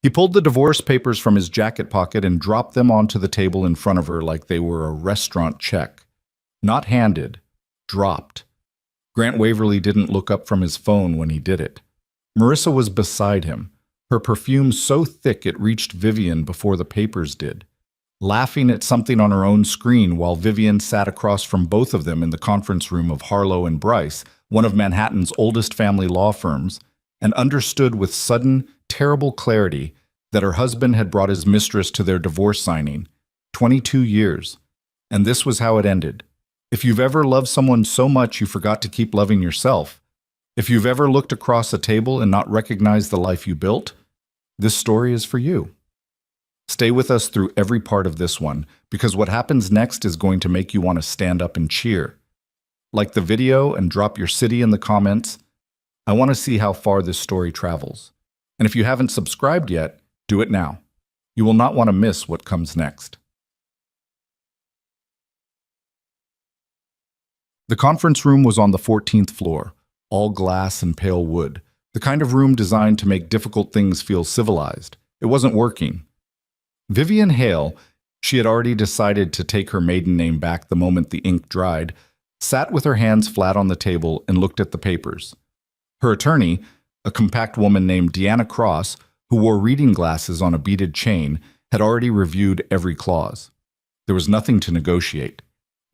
He pulled the divorce papers from his jacket pocket and dropped them onto the table in front of her like they were a restaurant check. Not handed, dropped. Grant Waverly didn't look up from his phone when he did it. Marissa was beside him, her perfume so thick it reached Vivian before the papers did, laughing at something on her own screen while Vivian sat across from both of them in the conference room of Harlow and Bryce, one of Manhattan's oldest family law firms, and understood with sudden, terrible clarity that her husband had brought his mistress to their divorce signing. 22 years. And this was how it ended. If you've ever loved someone so much you forgot to keep loving yourself, if you've ever looked across a table and not recognized the life you built, this story is for you. Stay with us through every part of this one, because what happens next is going to make you want to stand up and cheer. Like the video and drop your city in the comments. I want to see how far this story travels. And if you haven't subscribed yet, do it now. You will not want to miss what comes next. The conference room was on the 14th floor, all glass and pale wood, the kind of room designed to make difficult things feel civilized. It wasn't working. Vivian Hale, she had already decided to take her maiden name back the moment the ink dried, sat with her hands flat on the table and looked at the papers. Her attorney, a compact woman named Deanna Cross, who wore reading glasses on a beaded chain, had already reviewed every clause. There was nothing to negotiate.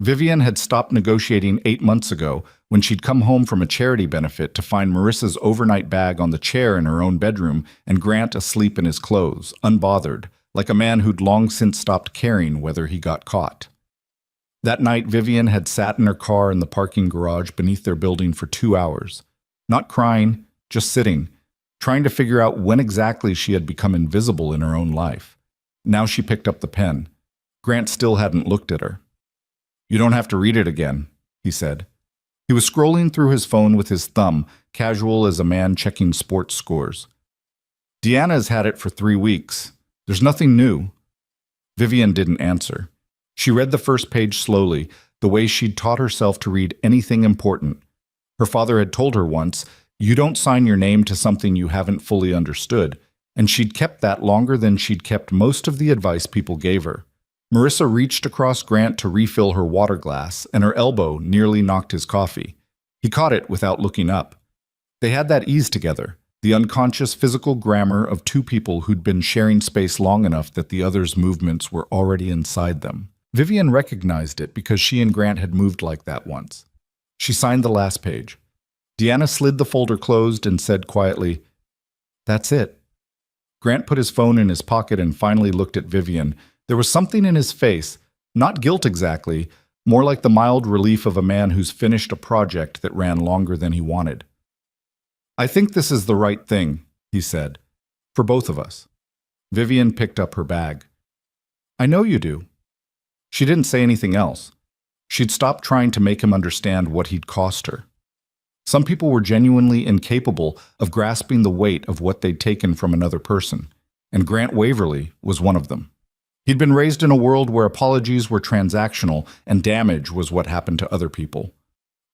Vivian had stopped negotiating 8 months ago when she'd come home from a charity benefit to find Marissa's overnight bag on the chair in her own bedroom and Grant asleep in his clothes, unbothered, like a man who'd long since stopped caring whether he got caught. That night, Vivian had sat in her car in the parking garage beneath their building for 2 hours, not crying, just sitting, trying to figure out when exactly she had become invisible in her own life. Now she picked up the pen. Grant still hadn't looked at her. "You don't have to read it again," he said. He was scrolling through his phone with his thumb, casual as a man checking sports scores. "Deanna's had it for 3 weeks. There's nothing new." Vivian didn't answer. She read the first page slowly, the way she'd taught herself to read anything important. Her father had told her once, "You don't sign your name to something you haven't fully understood," and she'd kept that longer than she'd kept most of the advice people gave her. Marissa reached across Grant to refill her water glass, and her elbow nearly knocked his coffee. He caught it without looking up. They had that ease together, the unconscious physical grammar of two people who'd been sharing space long enough that the other's movements were already inside them. Vivian recognized it because she and Grant had moved like that once. She signed the last page. Deanna slid the folder closed and said quietly, "That's it." Grant put his phone in his pocket and finally looked at Vivian. There was something in his face, not guilt exactly, more like the mild relief of a man who's finished a project that ran longer than he wanted. "I think this is the right thing," he said, "for both of us." Vivian picked up her bag. "I know you do." She didn't say anything else. She'd stopped trying to make him understand what he'd cost her. Some people were genuinely incapable of grasping the weight of what they'd taken from another person, and Grant Waverly was one of them. He'd been raised in a world where apologies were transactional and damage was what happened to other people.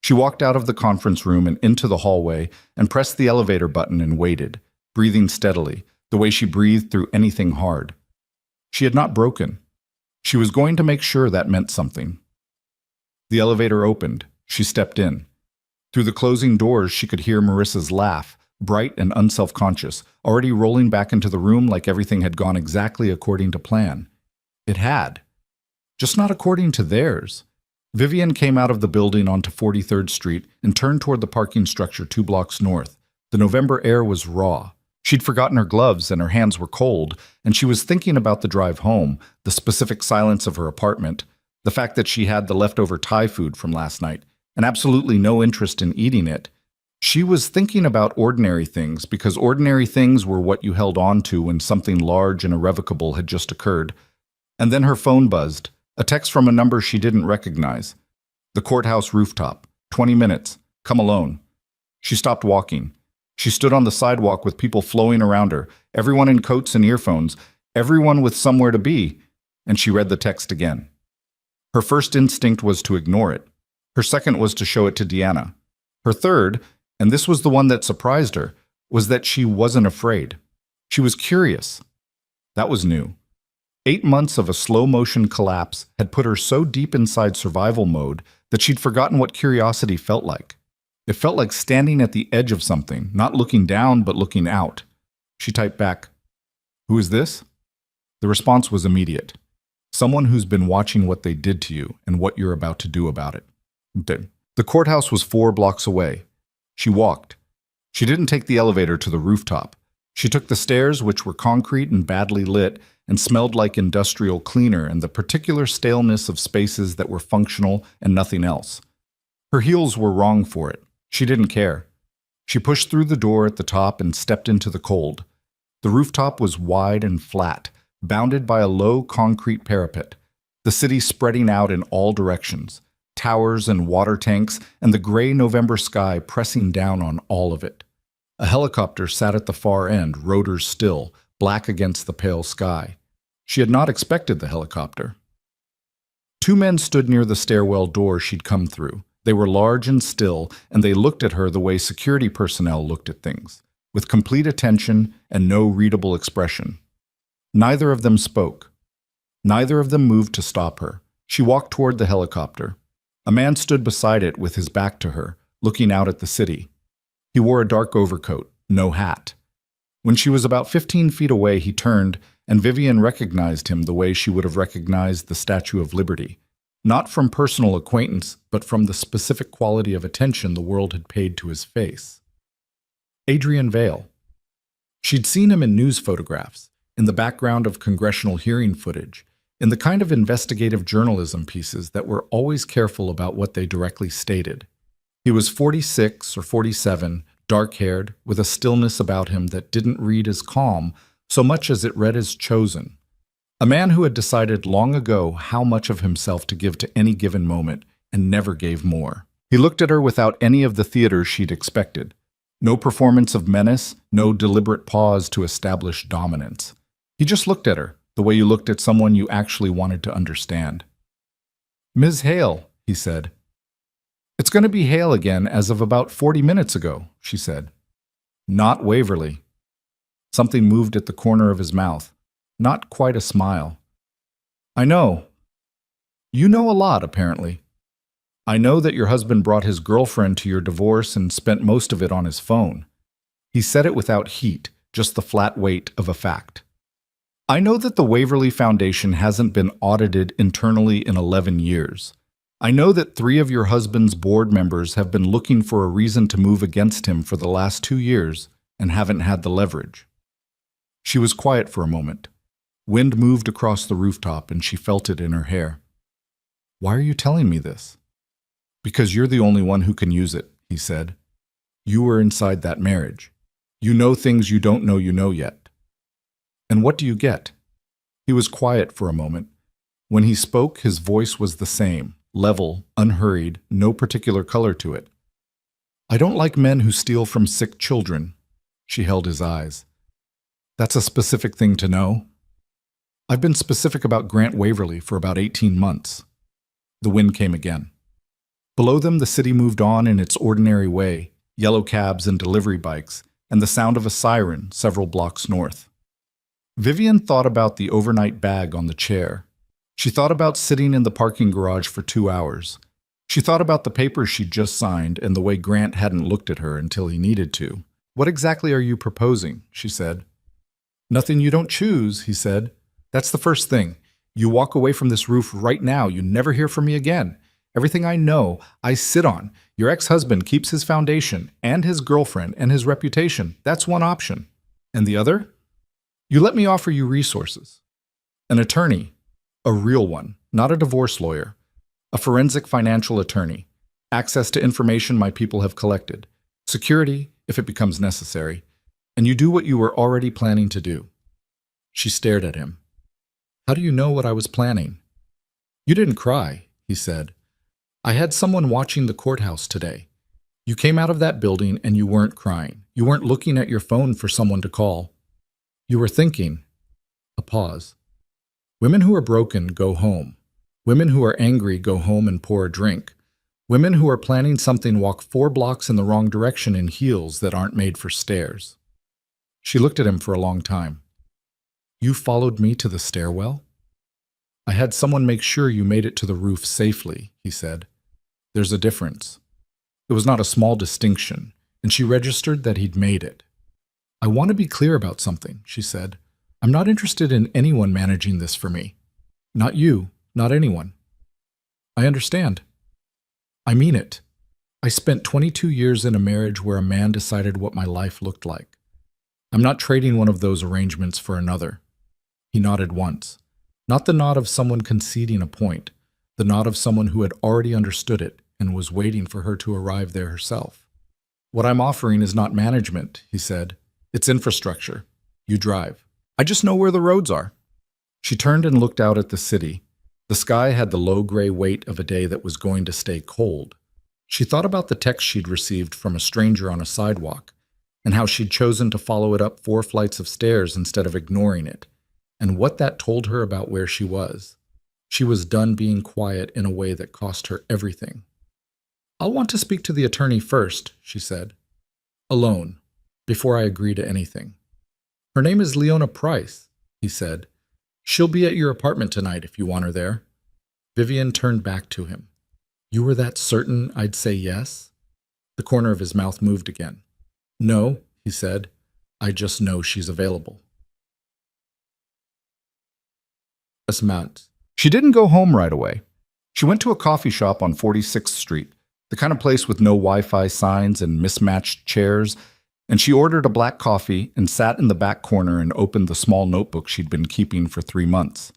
She walked out of the conference room and into the hallway and pressed the elevator button and waited, breathing steadily, the way she breathed through anything hard. She had not broken. She was going to make sure that meant something. The elevator opened. She stepped in. Through the closing doors, she could hear Marissa's laugh, bright and unselfconscious, already rolling back into the room like everything had gone exactly according to plan. It had. Just not according to theirs. Vivian came out of the building onto 43rd Street and turned toward the parking structure 2 blocks north. The November air was raw. She'd forgotten her gloves and her hands were cold, and she was thinking about the drive home, the specific silence of her apartment, the fact that she had the leftover Thai food from last night, and absolutely no interest in eating it. She was thinking about ordinary things because ordinary things were what you held on to when something large and irrevocable had just occurred. And then her phone buzzed, a text from a number she didn't recognize. The courthouse rooftop, 20 minutes, come alone. She stopped walking. She stood on the sidewalk with people flowing around her, everyone in coats and earphones, everyone with somewhere to be, and she read the text again. Her first instinct was to ignore it. Her second was to show it to Deanna. Her third, and this was the one that surprised her, was that she wasn't afraid. She was curious. That was new. 8 months of a slow-motion collapse had put her so deep inside survival mode that she'd forgotten what curiosity felt like. It felt like standing at the edge of something, not looking down but looking out. She typed back, "Who is this?" The response was immediate. "Someone who's been watching what they did to you and what you're about to do about it." The courthouse was 4 blocks away. She walked. She didn't take the elevator to the rooftop. She took the stairs, which were concrete and badly lit, and smelled like industrial cleaner and the particular staleness of spaces that were functional and nothing else. Her heels were wrong for it. She didn't care. She pushed through the door at the top and stepped into the cold. The rooftop was wide and flat, bounded by a low concrete parapet, the city spreading out in all directions, towers and water tanks, and the gray November sky pressing down on all of it. A helicopter sat at the far end, rotors still, black against the pale sky. She had not expected the helicopter. 2 men stood near the stairwell door she'd come through. They were large and still, and they looked at her the way security personnel looked at things, with complete attention and no readable expression. Neither of them spoke. Neither of them moved to stop her. She walked toward the helicopter. A man stood beside it with his back to her, looking out at the city. He wore a dark overcoat, no hat. When she was about 15 feet away, he turned, and Vivian recognized him the way she would have recognized the Statue of Liberty, not from personal acquaintance, but from the specific quality of attention the world had paid to his face. Adrian Vale. She'd seen him in news photographs, in the background of congressional hearing footage, in the kind of investigative journalism pieces that were always careful about what they directly stated. He was 46 or 47, dark-haired, with a stillness about him that didn't read as calm so much as it read as chosen. A man who had decided long ago how much of himself to give to any given moment and never gave more. He looked at her without any of the theater she'd expected. No performance of menace, no deliberate pause to establish dominance. He just looked at her, the way you looked at someone you actually wanted to understand. "Ms. Hale," he said. "It's going to be Hale again as of about 40 minutes ago," she said. "Not Waverly." Something moved at the corner of his mouth. Not quite a smile. "I know. You know a lot, apparently. I know that your husband brought his girlfriend to your divorce and spent most of it on his phone." He said it without heat, just the flat weight of a fact. "I know that the Waverly Foundation hasn't been audited internally in 11 years. I know that 3 of your husband's board members have been looking for a reason to move against him for the last 2 years and haven't had the leverage." She was quiet for a moment. Wind moved across the rooftop and she felt it in her hair. "Why are you telling me this?" "Because you're the only one who can use it," he said. "You were inside that marriage. You know things you don't know you know yet." "And what do you get?" He was quiet for a moment. When he spoke, his voice was the same, level, unhurried, no particular color to it. "I don't like men who steal from sick children." She held his eyes. "That's a specific thing to know." "I've been specific about Grant Waverly for about 18 months. The wind came again. Below them, the city moved on in its ordinary way, yellow cabs and delivery bikes, and the sound of a siren several blocks north. Vivian thought about the overnight bag on the chair. She thought about sitting in the parking garage for 2 hours. She thought about the papers she'd just signed and the way Grant hadn't looked at her until he needed to. "What exactly are you proposing?" she said. "Nothing you don't choose," he said. "That's the first thing. You walk away from this roof right now. You never hear from me again. Everything I know, I sit on. Your ex-husband keeps his foundation and his girlfriend and his reputation. That's one option. And the other? You let me offer you resources. An attorney. A real one, not a divorce lawyer. A forensic financial attorney. Access to information my people have collected. Security, if it becomes necessary. And you do what you were already planning to do." She stared at him. "How do you know what I was planning?" "You didn't cry," he said. "I had someone watching the courthouse today. You came out of that building and you weren't crying. You weren't looking at your phone for someone to call. You were thinking." A pause. "Women who are broken go home. Women who are angry go home and pour a drink. Women who are planning something walk 4 blocks in the wrong direction in heels that aren't made for stairs." She looked at him for a long time. You followed me to the stairwell? I had someone make sure you made it to the roof safely, he said. There's a difference. It was not a small distinction, and she registered that he'd made it. I want to be clear about something, she said. I'm not interested in anyone managing this for me. Not you, not anyone. I understand. I mean it. I spent 22 years in a marriage where a man decided what my life looked like. I'm not trading one of those arrangements for another. He nodded once. Not the nod of someone conceding a point, the nod of someone who had already understood it and was waiting for her to arrive there herself. What I'm offering is not management, he said. It's infrastructure. You drive. I just know where the roads are. She turned and looked out at the city. The sky had the low gray weight of a day that was going to stay cold. She thought about the text she'd received from a stranger on a sidewalk, and how she'd chosen to follow it up 4 flights of stairs instead of ignoring it, and what that told her about where she was. She was done being quiet in a way that cost her everything. I'll want to speak to the attorney first, she said. Alone, before I agree to anything. Her name is Leona Price, he said. She'll be at your apartment tonight if you want her there. Vivian turned back to him. You were that certain I'd say yes? The corner of his mouth moved again. No, he said. I just know she's available. She didn't go home right away. She went to a coffee shop on 46th Street, the kind of place with no Wi-Fi signs and mismatched chairs, and she ordered a black coffee and sat in the back corner and opened the small notebook she'd been keeping for 3 months.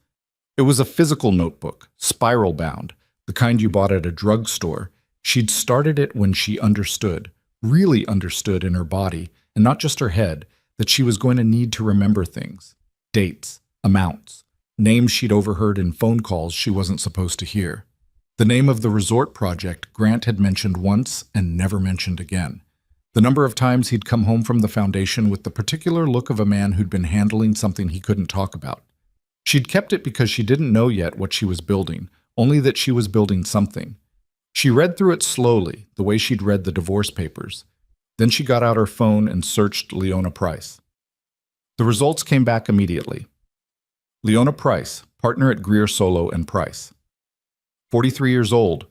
It was a physical notebook, spiral-bound, the kind you bought at a drugstore. She'd started it when she understood, really understood in her body, and not just her head, that she was going to need to remember things, dates, amounts, names she'd overheard in phone calls she wasn't supposed to hear. The name of the resort project Grant had mentioned once and never mentioned again. The number of times he'd come home from the foundation with the particular look of a man who'd been handling something he couldn't talk about. She'd kept it because she didn't know yet what she was building, only that she was building something. She read through it slowly, the way she'd read the divorce papers. Then she got out her phone and searched Leona Price. The results came back immediately. Leona Price, partner at Greer Solo and Price. 43 years old,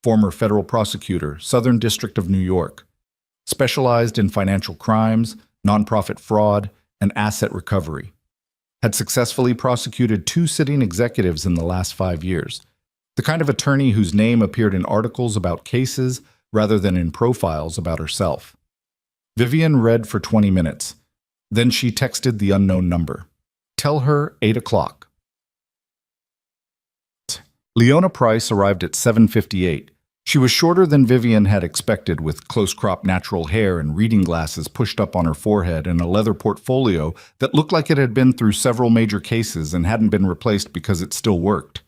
former federal prosecutor, Southern District of New York. Specialized in financial crimes, nonprofit fraud, and asset recovery. Had successfully prosecuted 2 sitting executives in the last 5 years. The kind of attorney whose name appeared in articles about cases rather than in profiles about herself. Vivian read for 20 minutes. Then she texted the unknown number. Tell her 8 o'clock. Leona Price arrived at 7:58. She was shorter than Vivian had expected, with close-cropped natural hair and reading glasses pushed up on her forehead and a leather portfolio that looked like it had been through several major cases and hadn't been replaced because it still worked.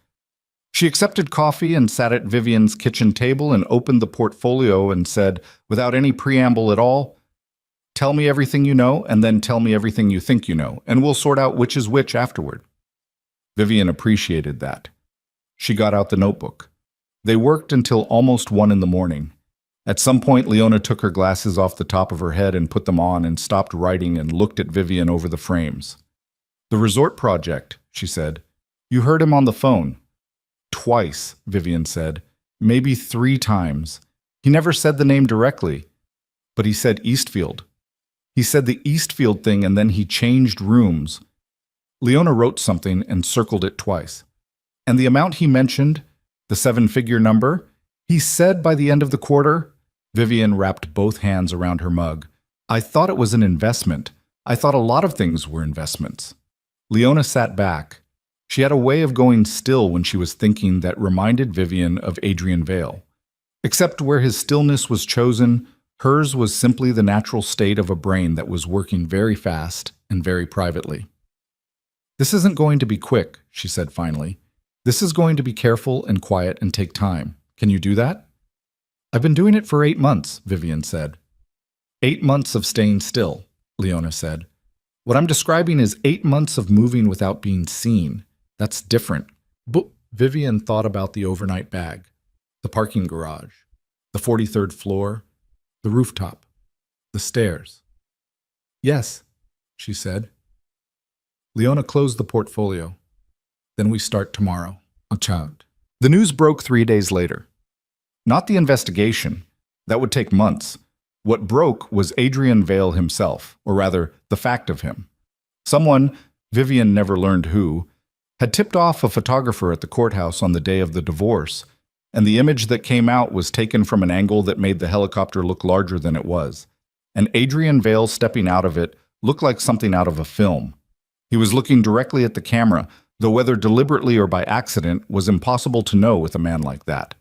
She accepted coffee and sat at Vivian's kitchen table and opened the portfolio and said, without any preamble at all, tell me everything you know and then tell me everything you think you know, and we'll sort out which is which afterward. Vivian appreciated that. She got out the notebook. They worked until almost 1 in the morning. At some point, Leona took her glasses off the top of her head and put them on and stopped writing and looked at Vivian over the frames. The resort project, she said. You heard him on the phone. Twice, Vivian said. Maybe 3 times. He never said the name directly, but he said Eastfield. He said the Eastfield thing and then he changed rooms. Leona wrote something and circled it twice. And the amount he mentioned, the 7-figure number, he said by the end of the quarter. Vivian wrapped both hands around her mug. I thought it was an investment. I thought a lot of things were investments. Leona sat back. She had a way of going still when she was thinking that reminded Vivian of Adrian Vale. Except where his stillness was chosen, hers was simply the natural state of a brain that was working very fast and very privately. This isn't going to be quick, she said finally. This is going to be careful and quiet and take time. Can you do that? I've been doing it for 8 months, Vivian said. 8 months of staying still, Leona said. What I'm describing is 8 months of moving without being seen. That's different. But Vivian thought about the overnight bag, the parking garage, the 43rd floor, the rooftop, the stairs. Yes, she said. Leona closed the portfolio. Then we start tomorrow. A child. The news broke 3 days later. Not the investigation. That would take months. What broke was Adrian Vale himself, or rather, the fact of him. Someone, Vivian never learned who, had tipped off a photographer at the courthouse on the day of the divorce, and the image that came out was taken from an angle that made the helicopter look larger than it was. And Adrian Vale stepping out of it looked like something out of a film. He was looking directly at the camera, though whether deliberately or by accident was impossible to know with a man like that.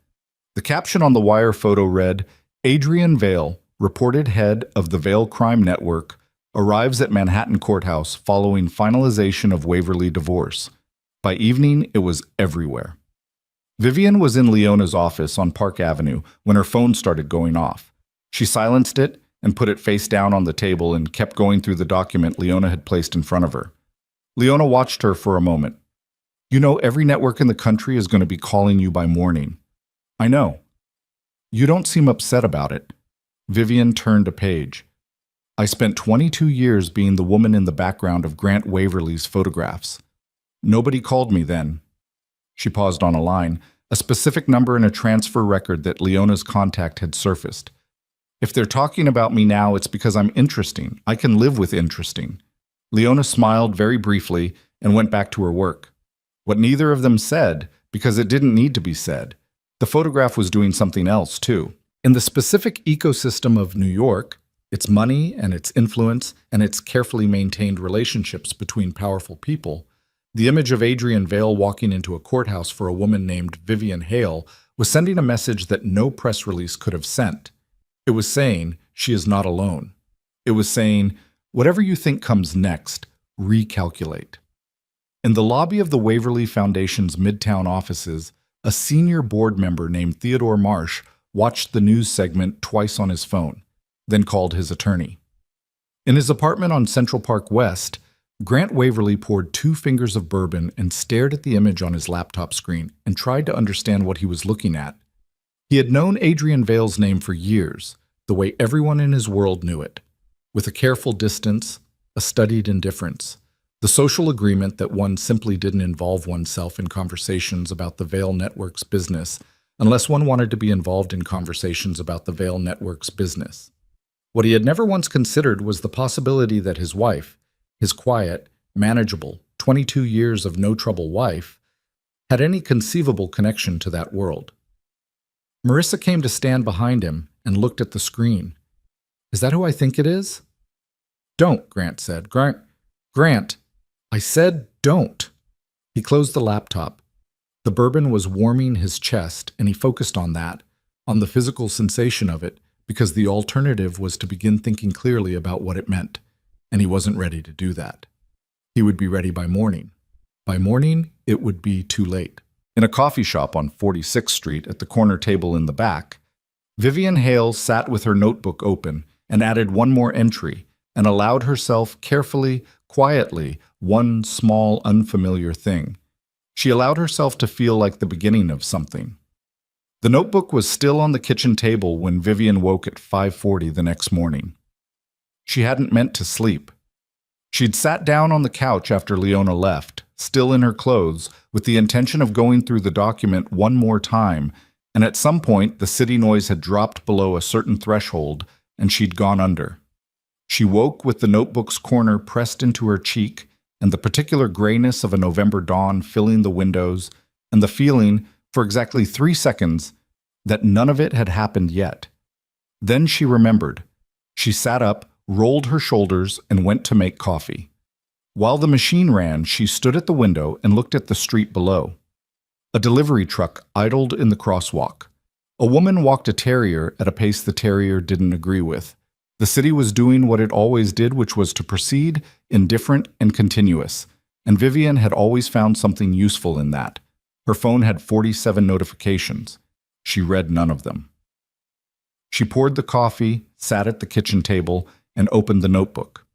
The caption on the wire photo read, "Adrian Vale, reported head of the Vale Crime Network, arrives at Manhattan Courthouse following finalization of Waverly divorce." By evening, it was everywhere. Vivian was in Leona's office on Park Avenue when her phone started going off. She silenced it and put it face down on the table and kept going through the document Leona had placed in front of her. Leona watched her for a moment. "You know, every network in the country is going to be calling you by morning." "I know." "You don't seem upset about it." Vivian turned a page. "I spent 22 years being the woman in the background of Grant Waverly's photographs. Nobody called me then." She paused on a line, a specific number in a transfer record that Leona's contact had surfaced. "If they're talking about me now, it's because I'm interesting. I can live with interesting." Leona smiled very briefly and went back to her work. What neither of them said, because it didn't need to be said. The photograph was doing something else, too. In the specific ecosystem of New York, its money and its influence and its carefully maintained relationships between powerful people, the image of Adrian Vale walking into a courthouse for a woman named Vivian Hale was sending a message that no press release could have sent. It was saying, she is not alone. It was saying, whatever you think comes next, recalculate. In the lobby of the Waverly Foundation's Midtown offices, a senior board member named Theodore Marsh watched the news segment twice on his phone, then called his attorney. In his apartment on Central Park West, Grant Waverly poured 2 fingers of bourbon and stared at the image on his laptop screen and tried to understand what he was looking at. He had known Adrian Vale's name for years, the way everyone in his world knew it, with a careful distance, a studied indifference, the social agreement that one simply didn't involve oneself in conversations about the Vale Network's business unless one wanted to be involved in conversations about the Vale Network's business. What he had never once considered was the possibility that his wife, his quiet, manageable, 22 years of no-trouble wife, had any conceivable connection to that world. Marissa came to stand behind him and looked at the screen. "Is that who I think it is?" "Don't," Grant said. Grant, I said don't." He closed the laptop. The bourbon was warming his chest, and he focused on that, on the physical sensation of it, because the alternative was to begin thinking clearly about what it meant. And he wasn't ready to do that. He would be ready by morning. By morning, it would be too late. In a coffee shop on 46th Street at the corner table in the back, Vivian Hale sat with her notebook open and added one more entry and allowed herself carefully, quietly, one small, unfamiliar thing. She allowed herself to feel like the beginning of something. The notebook was still on the kitchen table when Vivian woke at 5:40 the next morning. She hadn't meant to sleep. She'd sat down on the couch after Leona left, still in her clothes, with the intention of going through the document one more time, and at some point the city noise had dropped below a certain threshold, and she'd gone under. She woke with the notebook's corner pressed into her cheek, and the particular grayness of a November dawn filling the windows, and the feeling, for exactly 3 seconds, that none of it had happened yet. Then she remembered. She sat up, rolled her shoulders, and went to make coffee. While the machine ran, she stood at the window and looked at the street below. A delivery truck idled in the crosswalk. A woman walked a terrier at a pace the terrier didn't agree with. The city was doing what it always did, which was to proceed, indifferent and continuous, and Vivian had always found something useful in that. Her phone had 47 notifications. She read none of them. She poured the coffee, sat at the kitchen table, and opened the notebook.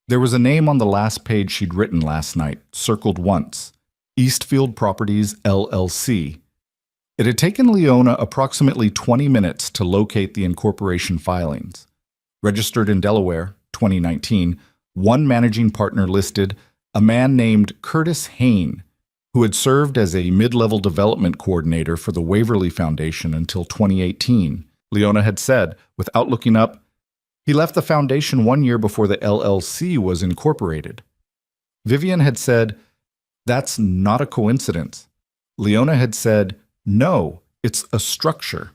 There was a name on the last page she'd written last night, circled once, Eastfield Properties, LLC. It had taken Leona approximately 20 minutes to locate the incorporation filings. Registered in Delaware, 2019, One managing partner listed a man named Curtis Hain, who had served as a mid-level development coordinator for the Waverly Foundation until 2018. Leona had said, without looking up, he left the foundation 1 year before the LLC was incorporated. Vivian had said, that's not a coincidence. Leona had said, no, it's a structure.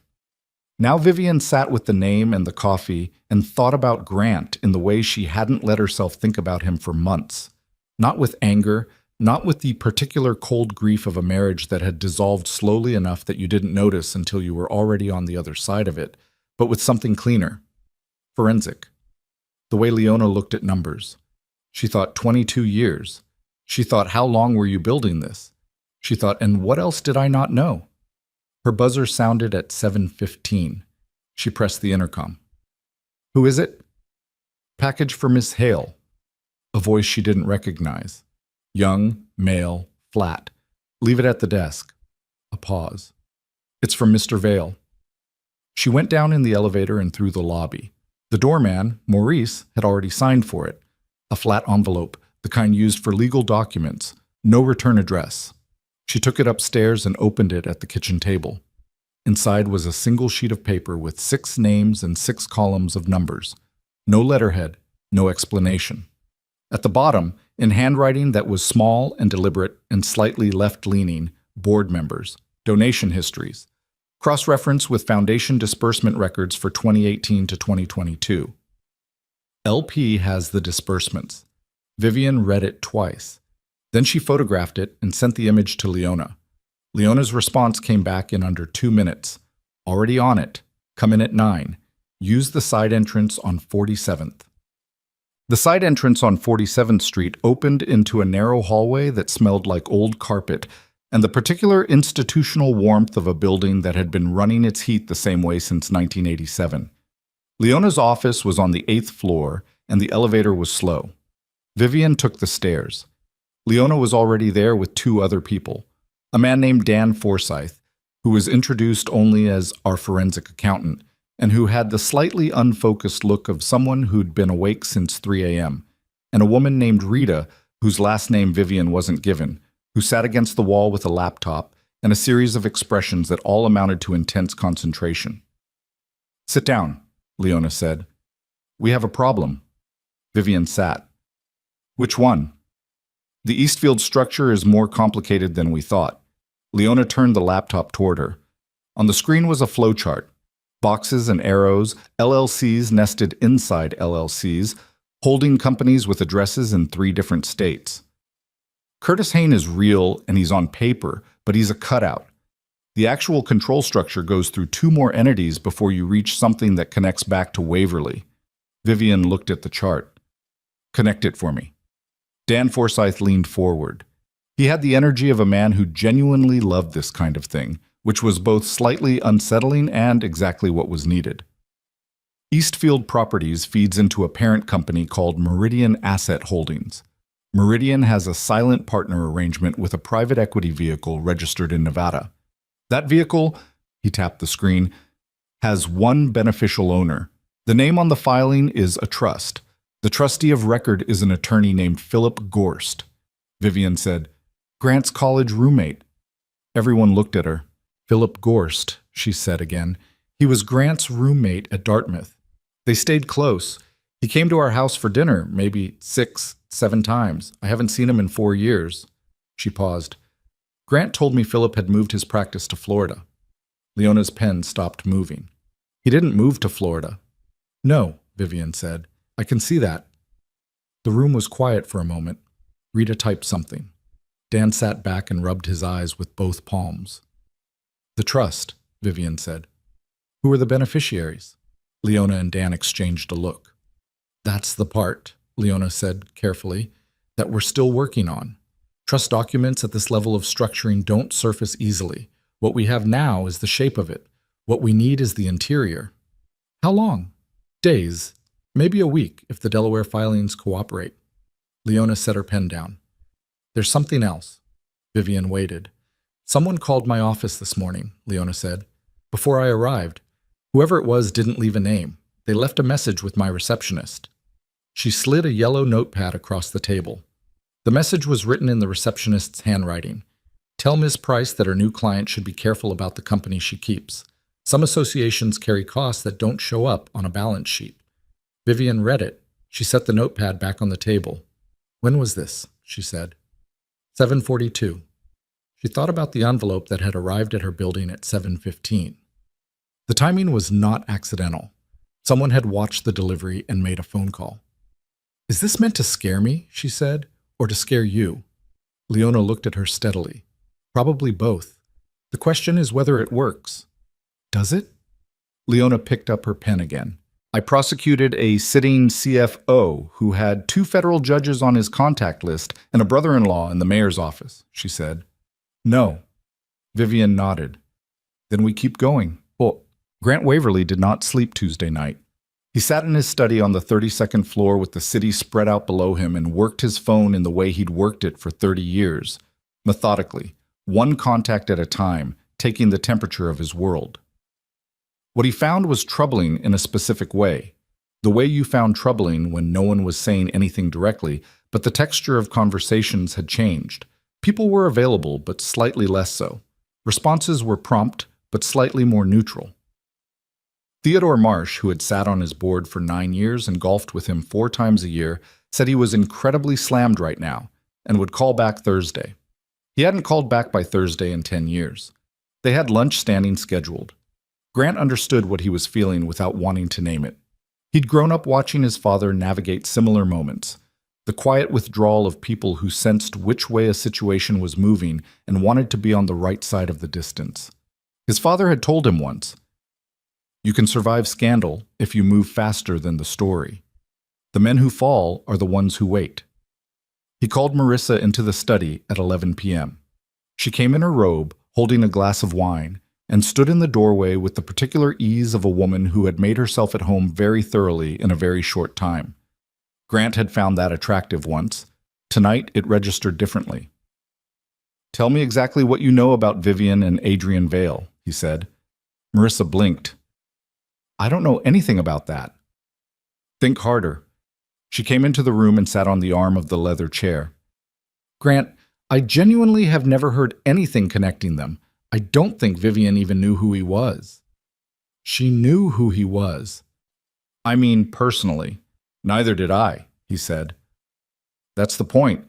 Now Vivian sat with the name and the coffee and thought about Grant in the way she hadn't let herself think about him for months. Not with anger, not with the particular cold grief of a marriage that had dissolved slowly enough that you didn't notice until you were already on the other side of it, but with something cleaner. Forensic. The way Leona looked at numbers. She thought 22 years. She thought, how long were you building this? She thought, and what else did I not know? Her buzzer sounded at 7:15. She pressed the intercom. Who is it? Package for Miss Hale. A voice she didn't recognize. Young, male, flat. Leave it at the desk. A pause. It's from Mr. Vale. She went down in the elevator and through the lobby. The doorman, Maurice, had already signed for it. A flat envelope, the kind used for legal documents. No return address. She took it upstairs and opened it at the kitchen table. Inside was a single sheet of paper with 6 names and 6 columns of numbers. No letterhead, no explanation. At the bottom, in handwriting that was small and deliberate and slightly left-leaning, board members, donation histories, cross-reference with foundation disbursement records for 2018 to 2022. LP has the disbursements. Vivian read it twice. Then she photographed it and sent the image to Leona. Leona's response came back in under 2 minutes. Already on it. Come in at 9. Use the side entrance on 47th. The side entrance on 47th Street opened into a narrow hallway that smelled like old carpet and the particular institutional warmth of a building that had been running its heat the same way since 1987. Leona's office was on the 8th floor, and the elevator was slow. Vivian took the stairs. Leona was already there with 2 other people. A man named Dan Forsyth, who was introduced only as our forensic accountant, and who had the slightly unfocused look of someone who'd been awake since 3 a.m., and a woman named Rita, whose last name Vivian wasn't given, who sat against the wall with a laptop and a series of expressions that all amounted to intense concentration. Sit down, Leona said. We have a problem. Vivian sat. Which one? The Eastfield structure is more complicated than we thought. Leona turned the laptop toward her. On the screen was a flowchart. Boxes and arrows, LLCs nested inside LLCs, holding companies with addresses in 3 different states. Curtis Hain is real and he's on paper, but he's a cutout. The actual control structure goes through 2 more entities before you reach something that connects back to Waverly. Vivian looked at the chart. Connect it for me. Dan Forsyth leaned forward. He had the energy of a man who genuinely loved this kind of thing, which was both slightly unsettling and exactly what was needed. Eastfield Properties feeds into a parent company called Meridian Asset Holdings. Meridian has a silent partner arrangement with a private equity vehicle registered in Nevada. That vehicle, he tapped the screen, has 1 beneficial owner. The name on the filing is a trust. The trustee of record is an attorney named Philip Gorst. Vivian said, Grant's college roommate. Everyone looked at her. Philip Gorst, she said again. He was Grant's roommate at Dartmouth. They stayed close. He came to our house for dinner, maybe 6, 7 times. I haven't seen him in 4 years. She paused. Grant told me Philip had moved his practice to Florida. Leona's pen stopped moving. He didn't move to Florida. No, Vivian said. I can see that. The room was quiet for a moment. Rita typed something. Dan sat back and rubbed his eyes with both palms. The trust, Vivian said. Who are the beneficiaries? Leona and Dan exchanged a look. That's the part, Leona said carefully, that we're still working on. Trust documents at this level of structuring don't surface easily. What we have now is the shape of it. What we need is the interior. How long? Days. Maybe a week if the Delaware filings cooperate. Leona set her pen down. There's something else. Vivian waited. Someone called my office this morning, Leona said. Before I arrived. Whoever it was didn't leave a name. They left a message with my receptionist. She slid a yellow notepad across the table. The message was written in the receptionist's handwriting. Tell Ms. Price that her new client should be careful about the company she keeps. Some associations carry costs that don't show up on a balance sheet. Vivian read it. She set the notepad back on the table. When was this? She said. 7:42. She thought about the envelope that had arrived at her building at 7:15. The timing was not accidental. Someone had watched the delivery and made a phone call. Is this meant to scare me, she said, or to scare you? Leona looked at her steadily. Probably both. The question is whether it works. Does it? Leona picked up her pen again. I prosecuted a sitting CFO who had 2 federal judges on his contact list and a brother-in-law in the mayor's office, she said. No. Vivian nodded. Then we keep going. Well, Grant Waverly did not sleep Tuesday night. He sat in his study on the 32nd floor with the city spread out below him and worked his phone in the way he'd worked it for 30 years, methodically, one contact at a time, taking the temperature of his world. What he found was troubling in a specific way, the way you found troubling when no one was saying anything directly, but the texture of conversations had changed. People were available, but slightly less so. Responses were prompt, but slightly more neutral. Theodore Marsh, who had sat on his board for 9 years and golfed with him 4 times a year, said he was incredibly slammed right now and would call back Thursday. He hadn't called back by Thursday in 10 years. They had lunch standing scheduled. Grant understood what he was feeling without wanting to name it. He'd grown up watching his father navigate similar moments, the quiet withdrawal of people who sensed which way a situation was moving and wanted to be on the right side of the distance. His father had told him once, "You can survive scandal if you move faster than the story. The men who fall are the ones who wait." He called Marissa into the study at 11 p.m. She came in her robe, holding a glass of wine, and stood in the doorway with the particular ease of a woman who had made herself at home very thoroughly in a very short time. Grant had found that attractive once. Tonight, it registered differently. "Tell me exactly what you know about Vivian and Adrian Vale," he said. Marissa blinked. "I don't know anything about that." "Think harder." She came into the room and sat on the arm of the leather chair. "Grant, I genuinely have never heard anything connecting them. I don't think Vivian even knew who he was." "She knew who he was." "I mean personally. Neither did I," he said. "That's the point."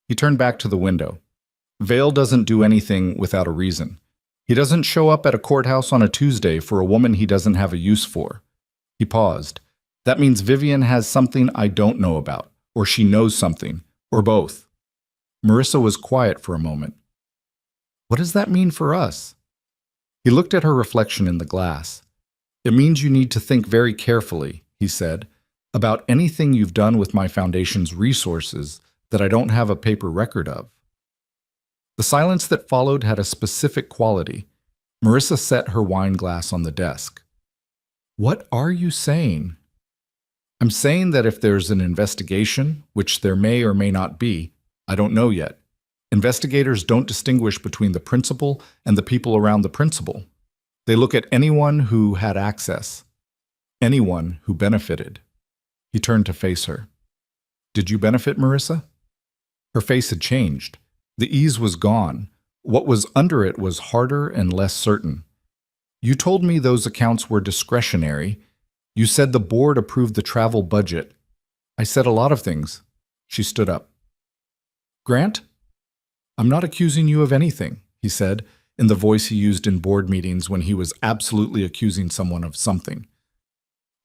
He turned back to the window. "Vale doesn't do anything without a reason. He doesn't show up at a courthouse on a Tuesday for a woman he doesn't have a use for." He paused. "That means Vivian has something I don't know about, or she knows something, or both." Marissa was quiet for a moment. "What does that mean for us?" He looked at her reflection in the glass. "It means you need to think very carefully," he said, "about anything you've done with my foundation's resources that I don't have a paper record of." The silence that followed had a specific quality. Marissa set her wine glass on the desk. "What are you saying?" "I'm saying that if there's an investigation, which there may or may not be, I don't know yet. Investigators don't distinguish between the principal and the people around the principal. They look at anyone who had access, anyone who benefited." He turned to face her. "Did you benefit, Marissa?" Her face had changed. The ease was gone. What was under it was harder and less certain. "You told me those accounts were discretionary. You said the board approved the travel budget." "I said a lot of things." She stood up. "Grant? I'm not accusing you of anything," he said, in the voice he used in board meetings when he was absolutely accusing someone of something.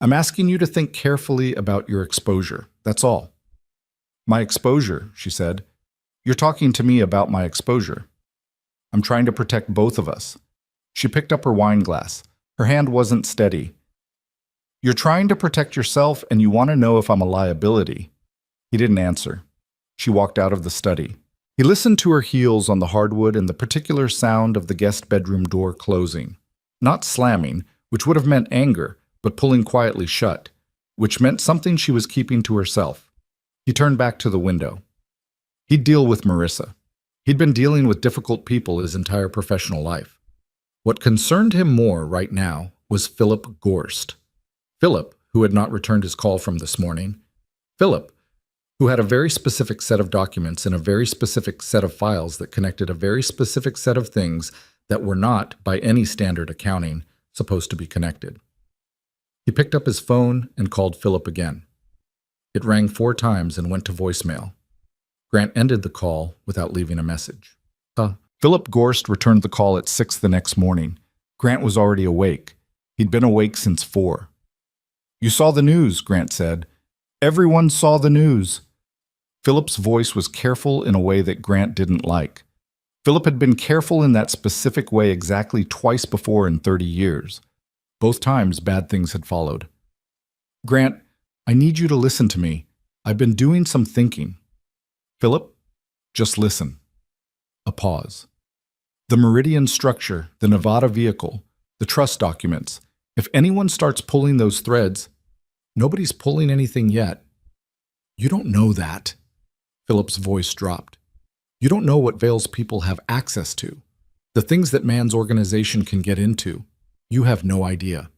"I'm asking you to think carefully about your exposure. That's all." "My exposure," she said. "You're talking to me about my exposure." "I'm trying to protect both of us." She picked up her wine glass. Her hand wasn't steady. "You're trying to protect yourself and you want to know if I'm a liability." He didn't answer. She walked out of the study. He listened to her heels on the hardwood and the particular sound of the guest bedroom door closing. Not slamming, which would have meant anger, but pulling quietly shut, which meant something she was keeping to herself. He turned back to the window. He'd deal with Marissa. He'd been dealing with difficult people his entire professional life. What concerned him more right now was Philip Gorst. Philip, who had not returned his call from this morning. Philip, who had a very specific set of documents and a very specific set of files that connected a very specific set of things that were not, by any standard accounting, supposed to be connected. He picked up his phone and called Philip again. It rang 4 times and went to voicemail. Grant ended the call without leaving a message. Philip Gorst returned the call at 6 the next morning. Grant was already awake. He'd been awake since 4. "You saw the news," Grant said. "Everyone saw the news." Philip's voice was careful in a way that Grant didn't like. Philip had been careful in that specific way exactly twice before in 30 years. Both times, bad things had followed. "Grant, I need you to listen to me. I've been doing some thinking." "Philip, just listen." A pause. "The Meridian structure, the Nevada vehicle, the trust documents. If anyone starts pulling those threads, nobody's pulling anything yet." "You don't know that." Philip's voice dropped. "You don't know what Vale's people have access to, the things that man's organization can get into. You have no idea.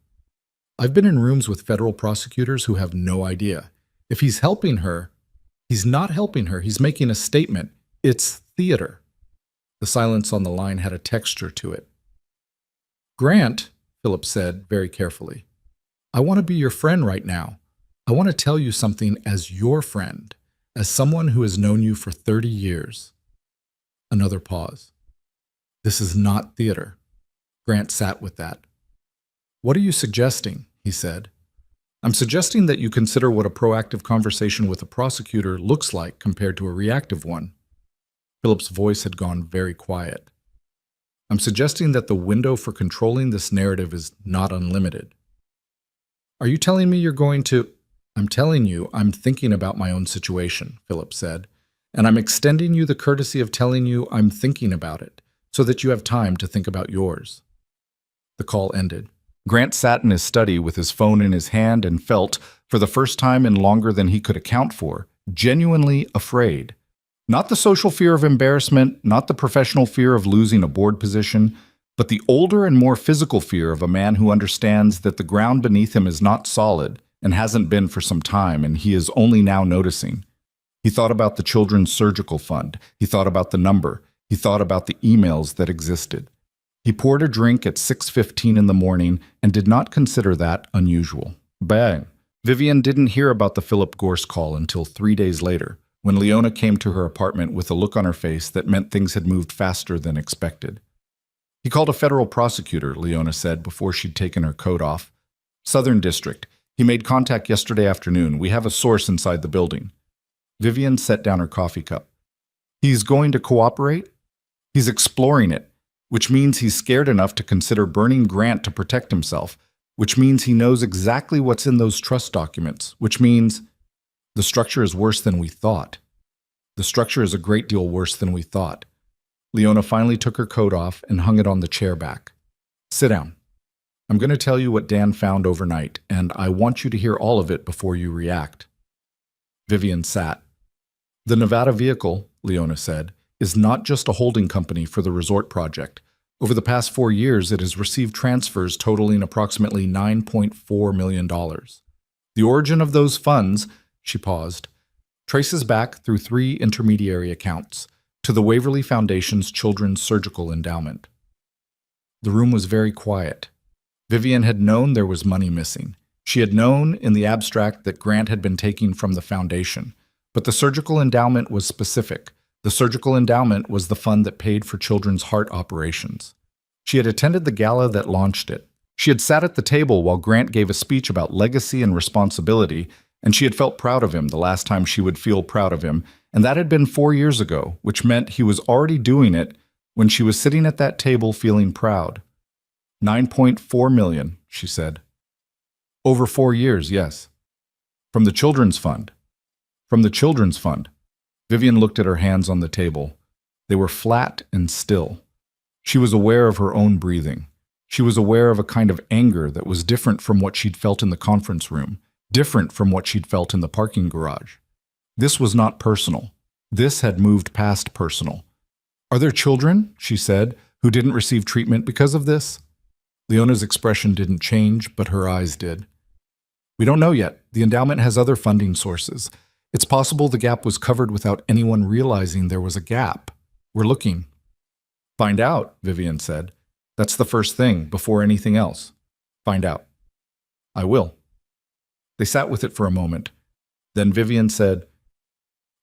I've been in rooms with federal prosecutors who have no idea. If he's helping her, he's not helping her. He's making a statement. It's theater." The silence on the line had a texture to it. "Grant," Philip said very carefully, "I want to be your friend right now. I want to tell you something as your friend, as someone who has known you for 30 years. Another pause. "This is not theater." Grant sat with that. "What are you suggesting?" he said. "I'm suggesting that you consider what a proactive conversation with a prosecutor looks like compared to a reactive one." Philip's voice had gone very quiet. "I'm suggesting that the window for controlling this narrative is not unlimited." "Are you telling me you're going to—" "I'm telling you I'm thinking about my own situation," Philip said, "and I'm extending you the courtesy of telling you I'm thinking about it, so that you have time to think about yours." The call ended. Grant sat in his study with his phone in his hand and felt, for the first time in longer than he could account for, genuinely afraid. Not the social fear of embarrassment, not the professional fear of losing a board position, but the older and more physical fear of a man who understands that the ground beneath him is not solid and hasn't been for some time, and he is only now noticing. He thought about the children's surgical fund. He thought about the number. He thought about the emails that existed. He poured a drink at 6:15 in the morning and did not consider that unusual. Bang! Vivian didn't hear about the Philip Gorst call until 3 days later, when Leona came to her apartment with a look on her face that meant things had moved faster than expected. "He called a federal prosecutor," Leona said before she'd taken her coat off. "Southern District. He made contact yesterday afternoon. We have a source inside the building." Vivian set down her coffee cup. "He's going to cooperate?" "He's exploring it, which means he's scared enough to consider burning Grant to protect himself, which means he knows exactly what's in those trust documents, which means the structure is worse than we thought. The structure is a great deal worse than we thought." Leona finally took her coat off and hung it on the chair back. "Sit down. I'm going to tell you what Dan found overnight, and I want you to hear all of it before you react." Vivian sat. "The Nevada vehicle," Leona said, "is not just a holding company for the resort project. Over the past 4 years, it has received transfers totaling approximately $9.4 million. The origin of those funds," she paused, "traces back through 3 intermediary accounts to the Waverly Foundation's Children's Surgical Endowment." The room was very quiet. Vivian had known there was money missing. She had known in the abstract that Grant had been taking from the foundation, but the surgical endowment was specific. The surgical endowment was the fund that paid for children's heart operations. She had attended the gala that launched it. She had sat at the table while Grant gave a speech about legacy and responsibility, and she had felt proud of him the last time she would feel proud of him, and that had been 4 years ago, which meant he was already doing it when she was sitting at that table feeling proud. $9.4 million, she said. "Over 4 years, yes. From the Children's Fund." "From the Children's Fund." Vivian looked at her hands on the table. They were flat and still. She was aware of her own breathing. She was aware of a kind of anger that was different from what she'd felt in the conference room, different from what she'd felt in the parking garage. This was not personal. This had moved past personal. "Are there children," she said, "who didn't receive treatment because of this?" Leona's expression didn't change, but her eyes did. "We don't know yet. The endowment has other funding sources. It's possible the gap was covered without anyone realizing there was a gap. We're looking. Find out, Vivian said. That's the first thing, before anything else. Find out. I will. They sat with it for a moment. Then Vivian said,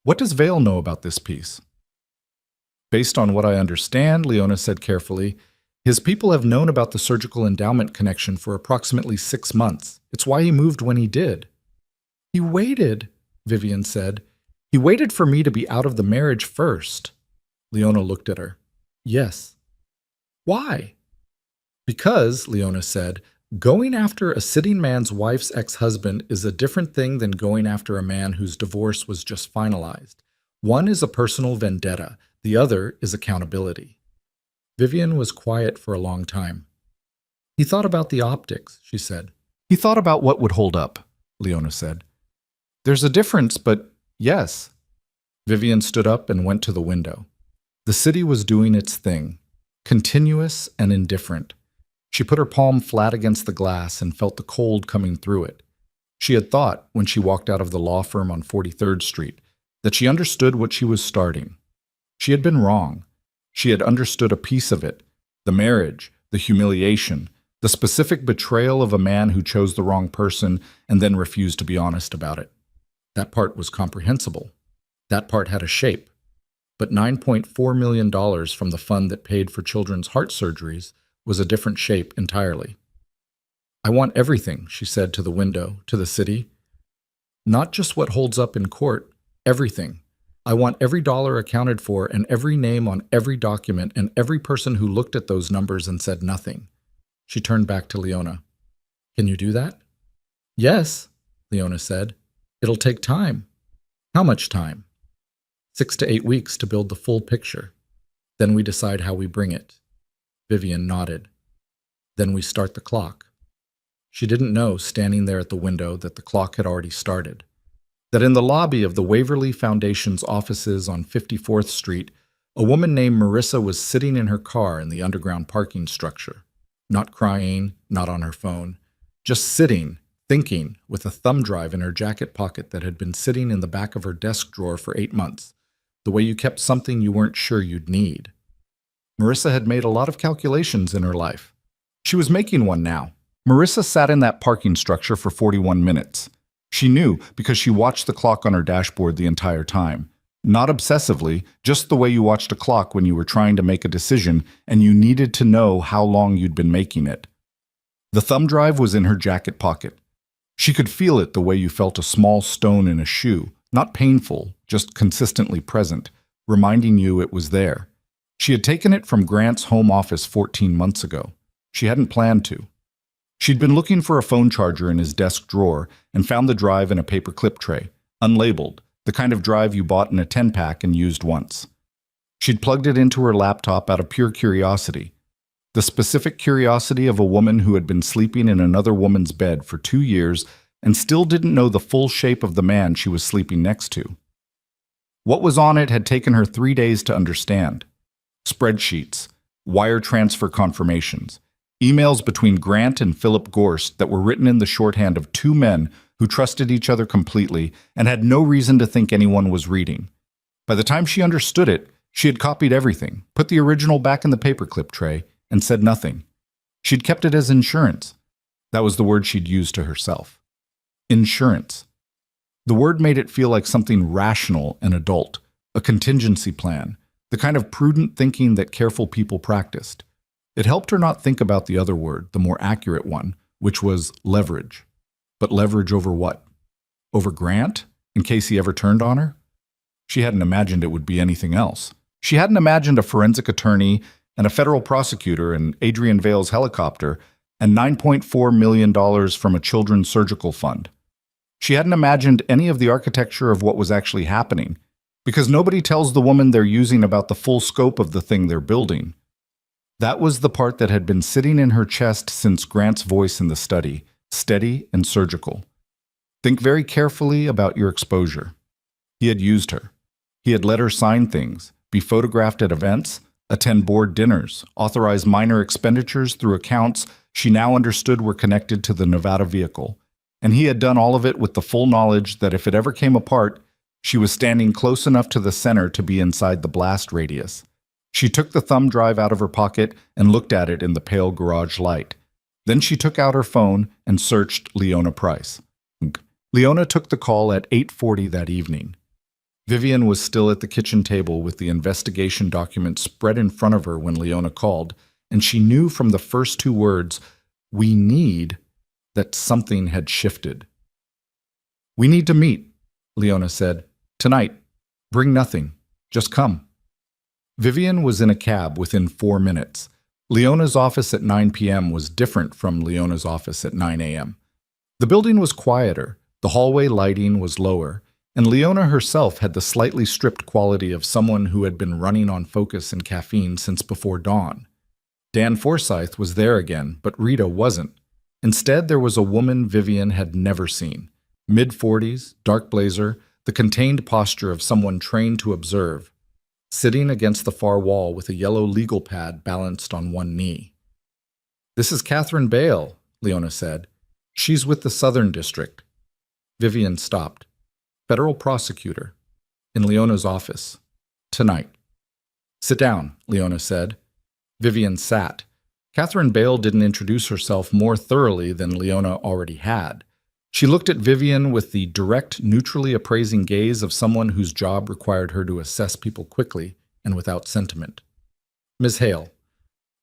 What does Vale know about this piece? Based on what I understand, Leona said carefully, his people have known about the surgical endowment connection for approximately 6 months. It's why he moved when he did. He waited, Vivian said. He waited for me to be out of the marriage first. Leona looked at her. Yes. Why? Because, Leona said, going after a sitting man's wife's ex-husband is a different thing than going after a man whose divorce was just finalized. One is a personal vendetta. The other is accountability. Vivian was quiet for a long time. He thought about the optics, she said. He thought about what would hold up, Leona said. There's a difference, but yes. Vivian stood up and went to the window. The city was doing its thing, continuous and indifferent. She put her palm flat against the glass and felt the cold coming through it. She had thought, when she walked out of the law firm on 43rd Street, that she understood what she was starting. She had been wrong. She had understood a piece of it, the marriage, the humiliation, the specific betrayal of a man who chose the wrong person and then refused to be honest about it. That part was comprehensible. That part had a shape. But $9.4 million from the fund that paid for children's heart surgeries was a different shape entirely. I want everything, she said to the window, to the city. Not just what holds up in court, everything. I want every dollar accounted for and every name on every document and every person who looked at those numbers and said nothing. She turned back to Leona. Can you do that? Yes, Leona said. It'll take time. How much time? 6 to 8 weeks to build the full picture. Then we decide how we bring it. Vivian nodded. Then we start the clock. She didn't know, standing there at the window, that the clock had already started. That in the lobby of the Waverly Foundation's offices on 54th Street, a woman named Marissa was sitting in her car in the underground parking structure. Not crying, not on her phone. Just sitting, thinking, with a thumb drive in her jacket pocket that had been sitting in the back of her desk drawer for 8 months. The way you kept something you weren't sure you'd need. Marissa had made a lot of calculations in her life. She was making one now. Marissa sat in that parking structure for 41 minutes. She knew because she watched the clock on her dashboard the entire time. Not obsessively, just the way you watched a clock when you were trying to make a decision and you needed to know how long you'd been making it. The thumb drive was in her jacket pocket. She could feel it the way you felt a small stone in a shoe, not painful, just consistently present, reminding you it was there. She had taken it from Grant's home office 14 months ago. She hadn't planned to. She'd been looking for a phone charger in his desk drawer and found the drive in a paper clip tray, unlabeled, the kind of drive you bought in a 10-pack and used once. She'd plugged it into her laptop out of pure curiosity, the specific curiosity of a woman who had been sleeping in another woman's bed for 2 years and still didn't know the full shape of the man she was sleeping next to. What was on it had taken her 3 days to understand. Spreadsheets, wire transfer confirmations, emails between Grant and Philip Gorst that were written in the shorthand of 2 men who trusted each other completely and had no reason to think anyone was reading. By the time she understood it, she had copied everything, put the original back in the paperclip tray, and said nothing. She'd kept it as insurance. That was the word she'd used to herself. Insurance. The word made it feel like something rational and adult, a contingency plan, the kind of prudent thinking that careful people practiced. It helped her not think about the other word, the more accurate one, which was leverage. But leverage over what? Over Grant, in case he ever turned on her? She hadn't imagined it would be anything else. She hadn't imagined a forensic attorney and a federal prosecutor and Adrian Vale's helicopter and $9.4 million from a children's surgical fund. She hadn't imagined any of the architecture of what was actually happening, because nobody tells the woman they're using about the full scope of the thing they're building. That was the part that had been sitting in her chest since Grant's voice in the study, steady and surgical. Think very carefully about your exposure. He had used her. He had let her sign things, be photographed at events, attend board dinners, authorize minor expenditures through accounts she now understood were connected to the Nevada vehicle. And he had done all of it with the full knowledge that if it ever came apart, She was standing close enough to the center to be inside the blast radius. She took the thumb drive out of her pocket and looked at it in the pale garage light. Then she took out her phone and searched Leona Price. Leona took the call at 8:40 that evening. Vivian was still at the kitchen table with the investigation document spread in front of her when Leona called, and she knew from the first two words, "We need," that something had shifted. "We need to meet," Leona said. "Tonight. Bring nothing. Just come." Vivian was in a cab within 4 minutes. Leona's office at 9 p.m. was different from Leona's office at 9 a.m. The building was quieter, the hallway lighting was lower, and Leona herself had the slightly stripped quality of someone who had been running on focus and caffeine since before dawn. Dan Forsyth was there again, but Rita wasn't. Instead, there was a woman Vivian had never seen. Mid-40s, dark blazer, the contained posture of someone trained to observe, sitting against the far wall with a yellow legal pad balanced on one knee. "This is Catherine Bale," Leona said. "She's with the Southern District." Vivian stopped. "Federal prosecutor. In Leona's office. Tonight." "Sit down," Leona said. Vivian sat. Catherine Bale didn't introduce herself more thoroughly than Leona already had. She looked at Vivian with the direct, neutrally appraising gaze of someone whose job required her to assess people quickly and without sentiment. "Ms. Hale,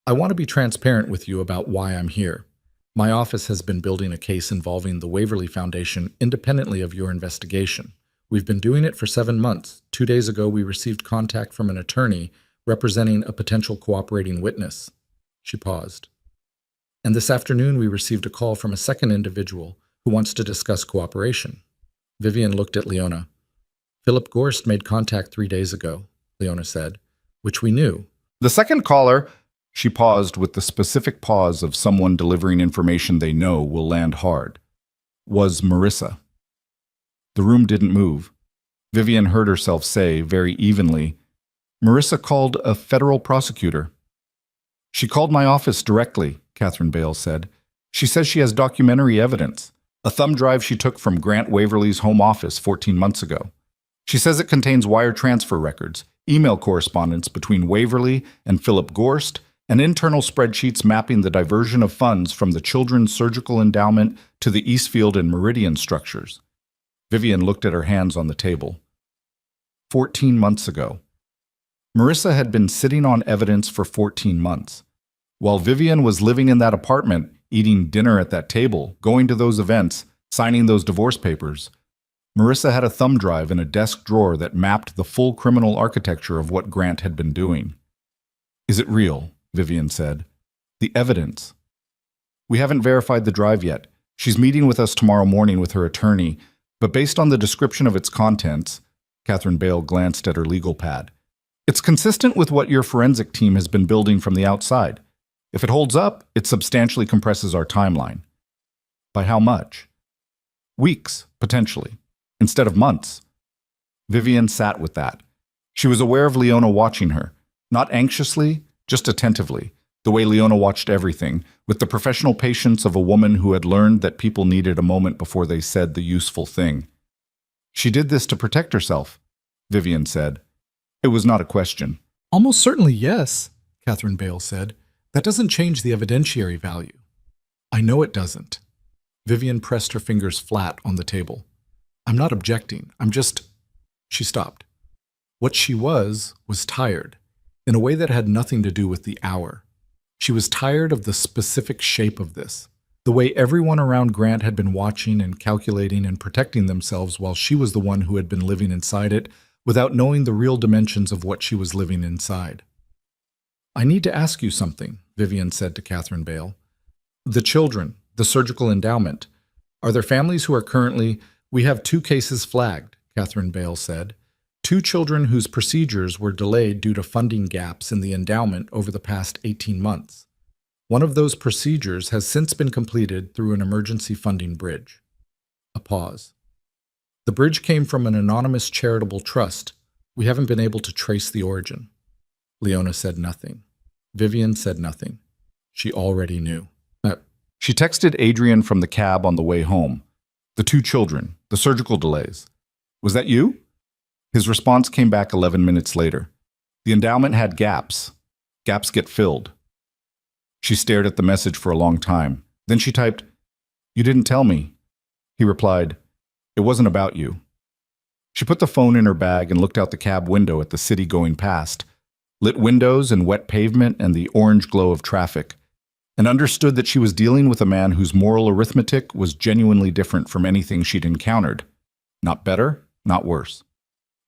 I want to be transparent with you about why I'm here. My office has been building a case involving the Waverly Foundation independently of your investigation. We've been doing it for 7 months. 2 days ago, we received contact from an attorney representing a potential cooperating witness." She paused. "And this afternoon, we received a call from a second individual who wants to discuss cooperation." Vivian looked at Leona. "Philip Gorst made contact 3 days ago," Leona said, "which we knew." "The second caller," she paused with the specific pause of someone delivering information they know will land hard, "was Marissa." The room didn't move. Vivian heard herself say, very evenly, "Marissa called a federal prosecutor." "She called my office directly," Catherine Bale said. "She says she has documentary evidence, a thumb drive she took from Grant Waverly's home office 14 months ago. She says it contains wire transfer records, email correspondence between Waverly and Philip Gorst, and internal spreadsheets mapping the diversion of funds from the Children's Surgical Endowment to the Eastfield and Meridian structures." Vivian looked at her hands on the table. 14 months ago. Marissa had been sitting on evidence for 14 months. While Vivian was living in that apartment, eating dinner at that table, going to those events, signing those divorce papers, Marissa had a thumb drive in a desk drawer that mapped the full criminal architecture of what Grant had been doing. "Is it real?" Vivian said. "The evidence." "We haven't verified the drive yet. She's meeting with us tomorrow morning with her attorney, but based on the description of its contents," Catherine Bale glanced at her legal pad, "it's consistent with what your forensic team has been building from the outside. If it holds up, it substantially compresses our timeline." "By how much?" "Weeks, potentially, instead of months." Vivian sat with that. She was aware of Leona watching her, not anxiously, just attentively, the way Leona watched everything, with the professional patience of a woman who had learned that people needed a moment before they said the useful thing. "She did this to protect herself," Vivian said. It was not a question. "Almost certainly yes," Catherine Bale said. "That doesn't change the evidentiary value." "I know it doesn't." Vivian pressed her fingers flat on the table. "I'm not objecting. I'm just—" She stopped. What she was tired, in a way that had nothing to do with the hour. She was tired of the specific shape of this, the way everyone around Grant had been watching and calculating and protecting themselves while she was the one who had been living inside it without knowing the real dimensions of what she was living inside. "I need to ask you something," Vivian said to Catherine Bale. "The children, the surgical endowment, are there families who are currently—" "We have 2 cases flagged," Catherine Bale said. 2 children whose procedures were delayed due to funding gaps in the endowment over the past 18 months. One of those procedures has since been completed through an emergency funding bridge." A pause. "The bridge came from an anonymous charitable trust. We haven't been able to trace the origin." Leona said nothing. Vivian said nothing. She already knew. She texted Adrian from the cab on the way home. "The 2 children, the surgical delays. Was that you?" His response came back 11 minutes later. The endowment had gaps. Gaps get filled. She stared at the message for a long time. Then she typed, "You didn't tell me." He replied, "It wasn't about you." She put the phone in her bag and looked out the cab window at the city going past, lit windows and wet pavement and the orange glow of traffic, and understood that she was dealing with a man whose moral arithmetic was genuinely different from anything she'd encountered. Not better, not worse.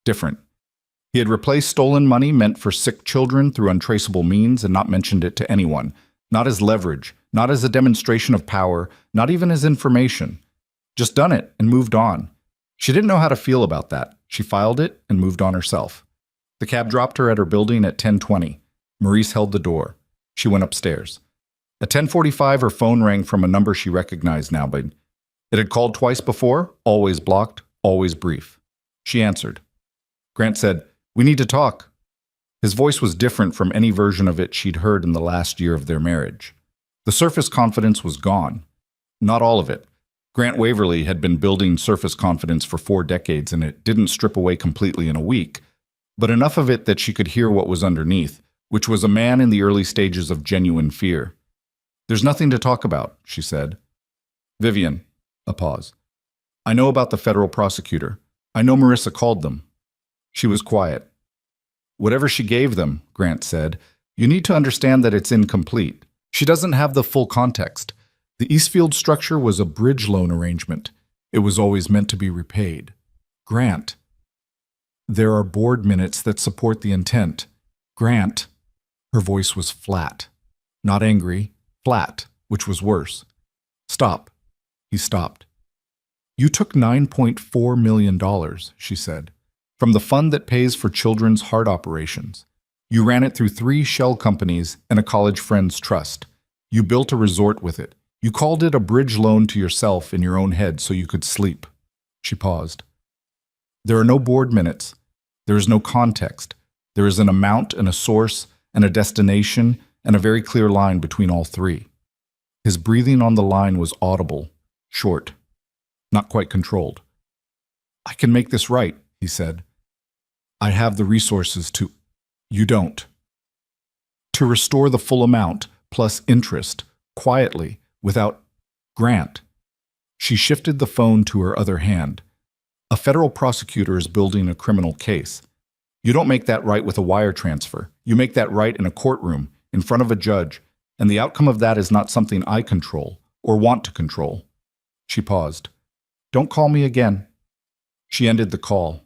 Different. He had replaced stolen money meant for sick children through untraceable means and not mentioned it to anyone, not as leverage, not as a demonstration of power, not even as information. Just done it and moved on. She didn't know how to feel about that. She filed it and moved on herself. The cab dropped her at her building at 10:20. Maurice held the door. She went upstairs. At 10:45, her phone rang from a number she recognized now, but it had called twice before, always blocked, always brief. She answered. Grant said, "We need to talk." His voice was different from any version of it she'd heard in the last year of their marriage. The surface confidence was gone. Not all of it. Grant Waverly had been building surface confidence for 4 decades, and it didn't strip away completely in a week, but enough of it that she could hear what was underneath, which was a man in the early stages of genuine fear. "There's nothing to talk about," she said. "Vivian," a pause. "I know about the federal prosecutor. I know Marissa called them." She was quiet. "Whatever she gave them," Grant said, "you need to understand that it's incomplete. She doesn't have the full context. The Eastfield structure was a bridge loan arrangement. It was always meant to be repaid. Grant. There are board minutes that support the intent. Grant." Her voice was flat. Not angry, flat, which was worse. "Stop." He stopped. "You took $9.4 million, she said, "from the fund that pays for children's heart operations. You ran it through 3 shell companies and a college friend's trust. You built a resort with it. You called it a bridge loan to yourself in your own head so you could sleep." She paused. "There are no board minutes. There is no context. There is an amount and a source and a destination and a very clear line between all 3. His breathing on the line was audible, short, not quite controlled. "I can make this right," he said. "I have the resources to—" "You don't." "To restore the full amount, plus interest, quietly, without—" "Grant." She shifted the phone to her other hand. "A federal prosecutor is building a criminal case. You don't make that right with a wire transfer. You make that right in a courtroom, in front of a judge, and the outcome of that is not something I control, or want to control." She paused. "Don't call me again." She ended the call.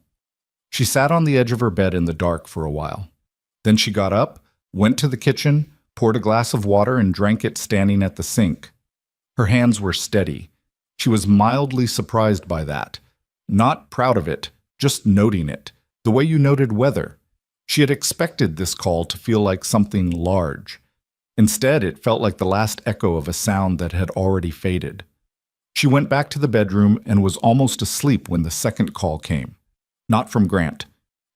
She sat on the edge of her bed in the dark for a while. Then she got up, went to the kitchen, poured a glass of water and drank it standing at the sink. Her hands were steady. She was mildly surprised by that. Not proud of it, just noting it, the way you noted weather. She had expected this call to feel like something large. Instead, it felt like the last echo of a sound that had already faded. She went back to the bedroom and was almost asleep when the second call came. Not from Grant,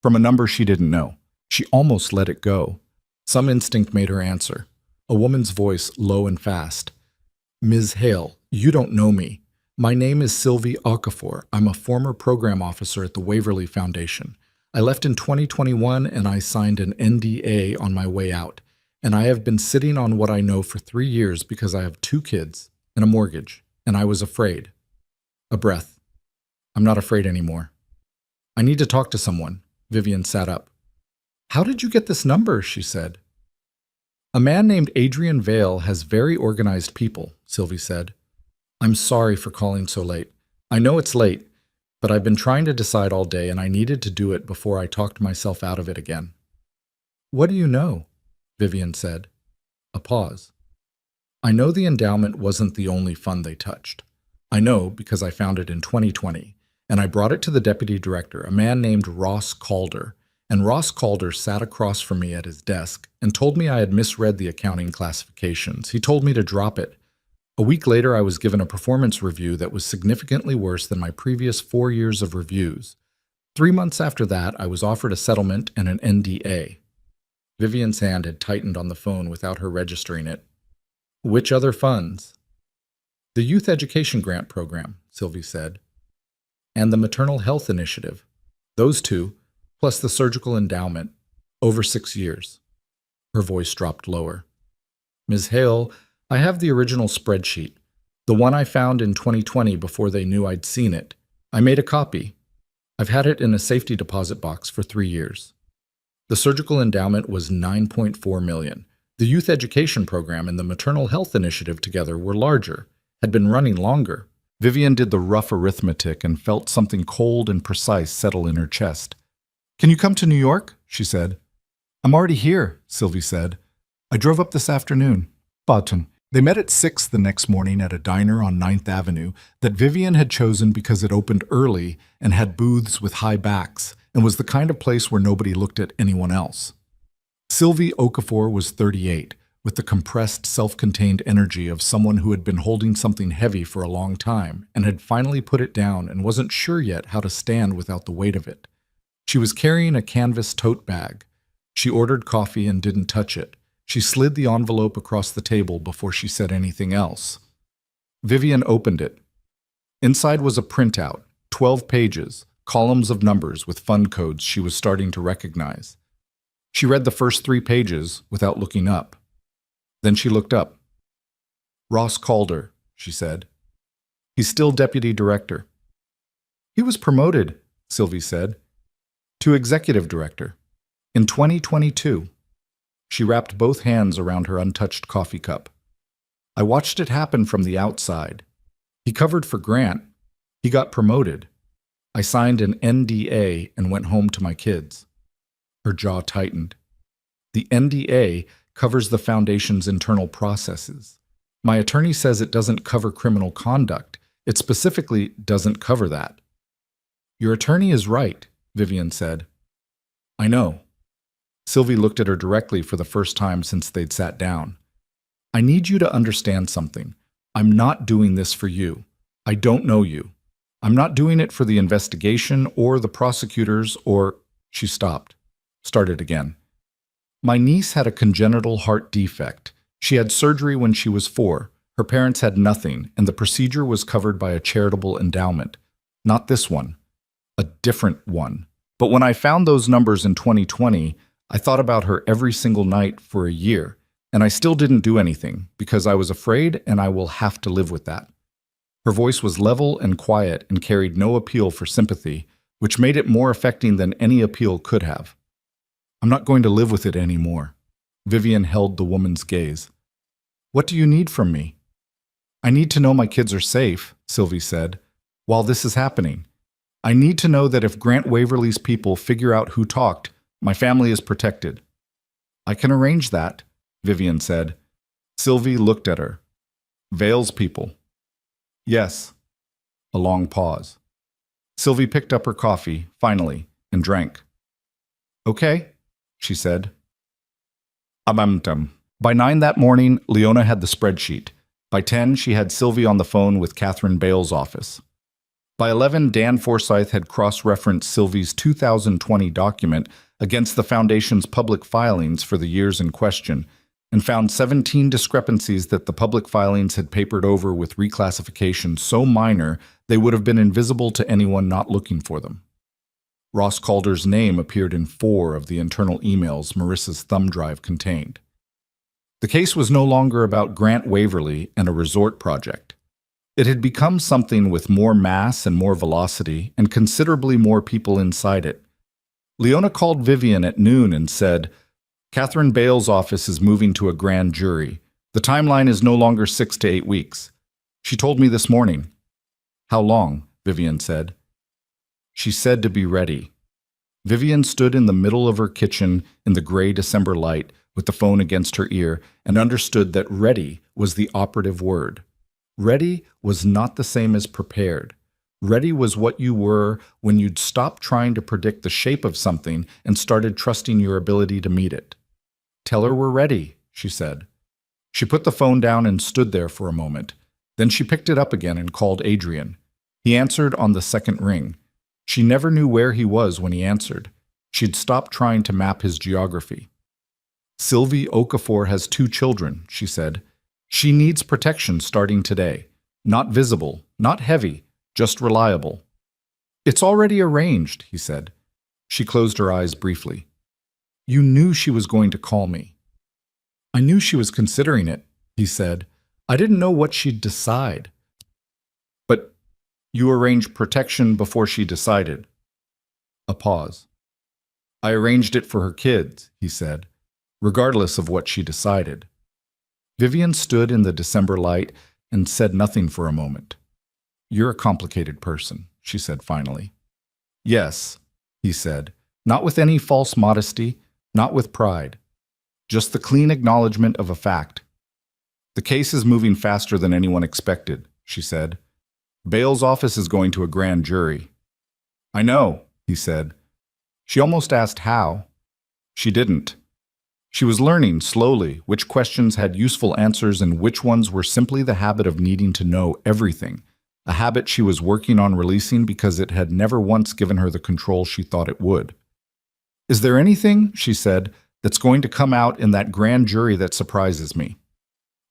from a number she didn't know. She almost let it go. Some instinct made her answer. A woman's voice, low and fast. "Ms. Hale, you don't know me. My name is Sylvie Okafor. I'm a former program officer at the Waverly Foundation. I left in 2021 and I signed an NDA on my way out. And I have been sitting on what I know for 3 years because I have 2 kids and a mortgage, and I was afraid." A breath. "I'm not afraid anymore." "I need to talk to someone." Vivian sat up. "How did you get this number?" she said. "A man named Adrian Vale has very organized people," Sylvie said. "I'm sorry for calling so late. I know it's late, but I've been trying to decide all day and I needed to do it before I talked myself out of it again." "What do you know?" Vivian said. A pause. "I know the endowment wasn't the only fund they touched. I know because I found it in 2020, and I brought it to the deputy director, a man named Ross Calder, and Ross Calder sat across from me at his desk and told me I had misread the accounting classifications. He told me to drop it. A week later, I was given a performance review that was significantly worse than my previous 4 years of reviews. 3 months after that, I was offered a settlement and an NDA. Vivian's hand had tightened on the phone without her registering it. Which other funds? The Youth Education Grant Program, Sylvie said. And the Maternal Health Initiative. Those two, plus the surgical endowment, over 6 years. Her voice dropped lower. Ms. Hale, I have the original spreadsheet, the one I found in 2020 before they knew I'd seen it. I made a copy. I've had it in a safety deposit box for 3 years. The surgical endowment was $9.4 million. The youth education program and the maternal health initiative together were larger, had been running longer. Vivian did the rough arithmetic and felt something cold and precise settle in her chest. Can you come to New York? She said. I'm already here, Sylvie said. I drove up this afternoon. Button. They met at 6 the next morning at a diner on 9th Avenue that Vivian had chosen because it opened early and had booths with high backs and was the kind of place where nobody looked at anyone else. Sylvie Okafor was 38, with the compressed, self-contained energy of someone who had been holding something heavy for a long time and had finally put it down and wasn't sure yet how to stand without the weight of it. She was carrying a canvas tote bag. She ordered coffee and didn't touch it. She slid the envelope across the table before she said anything else. Vivian opened it. Inside was a printout, 12 pages, columns of numbers with fund codes she was starting to recognize. She read the first 3 pages without looking up. Then she looked up. Ross Calder, she said. He's still deputy director. He was promoted, Sylvie said, to executive director in 2022. She wrapped both hands around her untouched coffee cup. I watched it happen from the outside. He covered for Grant. He got promoted. I signed an NDA and went home to my kids. Her jaw tightened. The NDA covers the foundation's internal processes. My attorney says it doesn't cover criminal conduct. It specifically doesn't cover that. Your attorney is right, Vivian said. I know. Sylvie looked at her directly for the first time since they'd sat down. I need you to understand something. I'm not doing this for you. I don't know you. I'm not doing it for the investigation or the prosecutors or... She stopped. Started again. My niece had a congenital heart defect. She had surgery when she was 4. Her parents had nothing, and the procedure was covered by a charitable endowment. Not this one. A different one. But when I found those numbers in 2020, I thought about her every single night for a year, and I still didn't do anything because I was afraid and I will have to live with that. Her voice was level and quiet and carried no appeal for sympathy, which made it more affecting than any appeal could have. I'm not going to live with it anymore. Vivian held the woman's gaze. What do you need from me? I need to know my kids are safe, Sylvie said, while this is happening. I need to know that if Grant Waverly's people figure out who talked, my family is protected. I can arrange that, Vivian said. Sylvie looked at her. Vale's people. Yes. A long pause. Sylvie picked up her coffee, finally, and drank. Okay, she said. By 9 that morning, Leona had the spreadsheet. By 10, she had Sylvie on the phone with Catherine Bale's office. By 11, Dan Forsyth had cross-referenced Sylvie's 2020 document against the Foundation's public filings for the years in question and found 17 discrepancies that the public filings had papered over with reclassification so minor they would have been invisible to anyone not looking for them. Ross Calder's name appeared in 4 of the internal emails Marissa's thumb drive contained. The case was no longer about Grant Waverly and a resort project. It had become something with more mass and more velocity and considerably more people inside it. Leona called Vivian at noon and said, Catherine Bale's office is moving to a grand jury. The timeline is no longer 6 to 8 weeks. She told me this morning. How long? Vivian said. She said to be ready. Vivian stood in the middle of her kitchen in the gray December light with the phone against her ear and understood that ready was the operative word. Ready was not the same as prepared. Ready was what you were when you'd stopped trying to predict the shape of something and started trusting your ability to meet it. Tell her we're ready, she said. She put the phone down and stood there for a moment. Then she picked it up again and called Adrian. He answered on the second ring. She never knew where he was when he answered. She'd stopped trying to map his geography. Sylvie Okafor has 2 children, she said. She needs protection starting today. Not visible, not heavy, just reliable. It's already arranged, he said. She closed her eyes briefly. You knew she was going to call me. I knew she was considering it, he said. I didn't know what she'd decide. But you arranged protection before she decided. A pause. I arranged it for her kids, he said, regardless of what she decided. Vivian stood in the December light and said nothing for a moment. You're a complicated person, she said finally. Yes, he said, not with any false modesty, not with pride. Just the clean acknowledgement of a fact. The case is moving faster than anyone expected, she said. Bale's office is going to a grand jury. I know, he said. She almost asked how. She didn't. She was learning slowly which questions had useful answers and which ones were simply the habit of needing to know everything, a habit she was working on releasing because it had never once given her the control she thought it would. Is there anything, she said, that's going to come out in that grand jury that surprises me?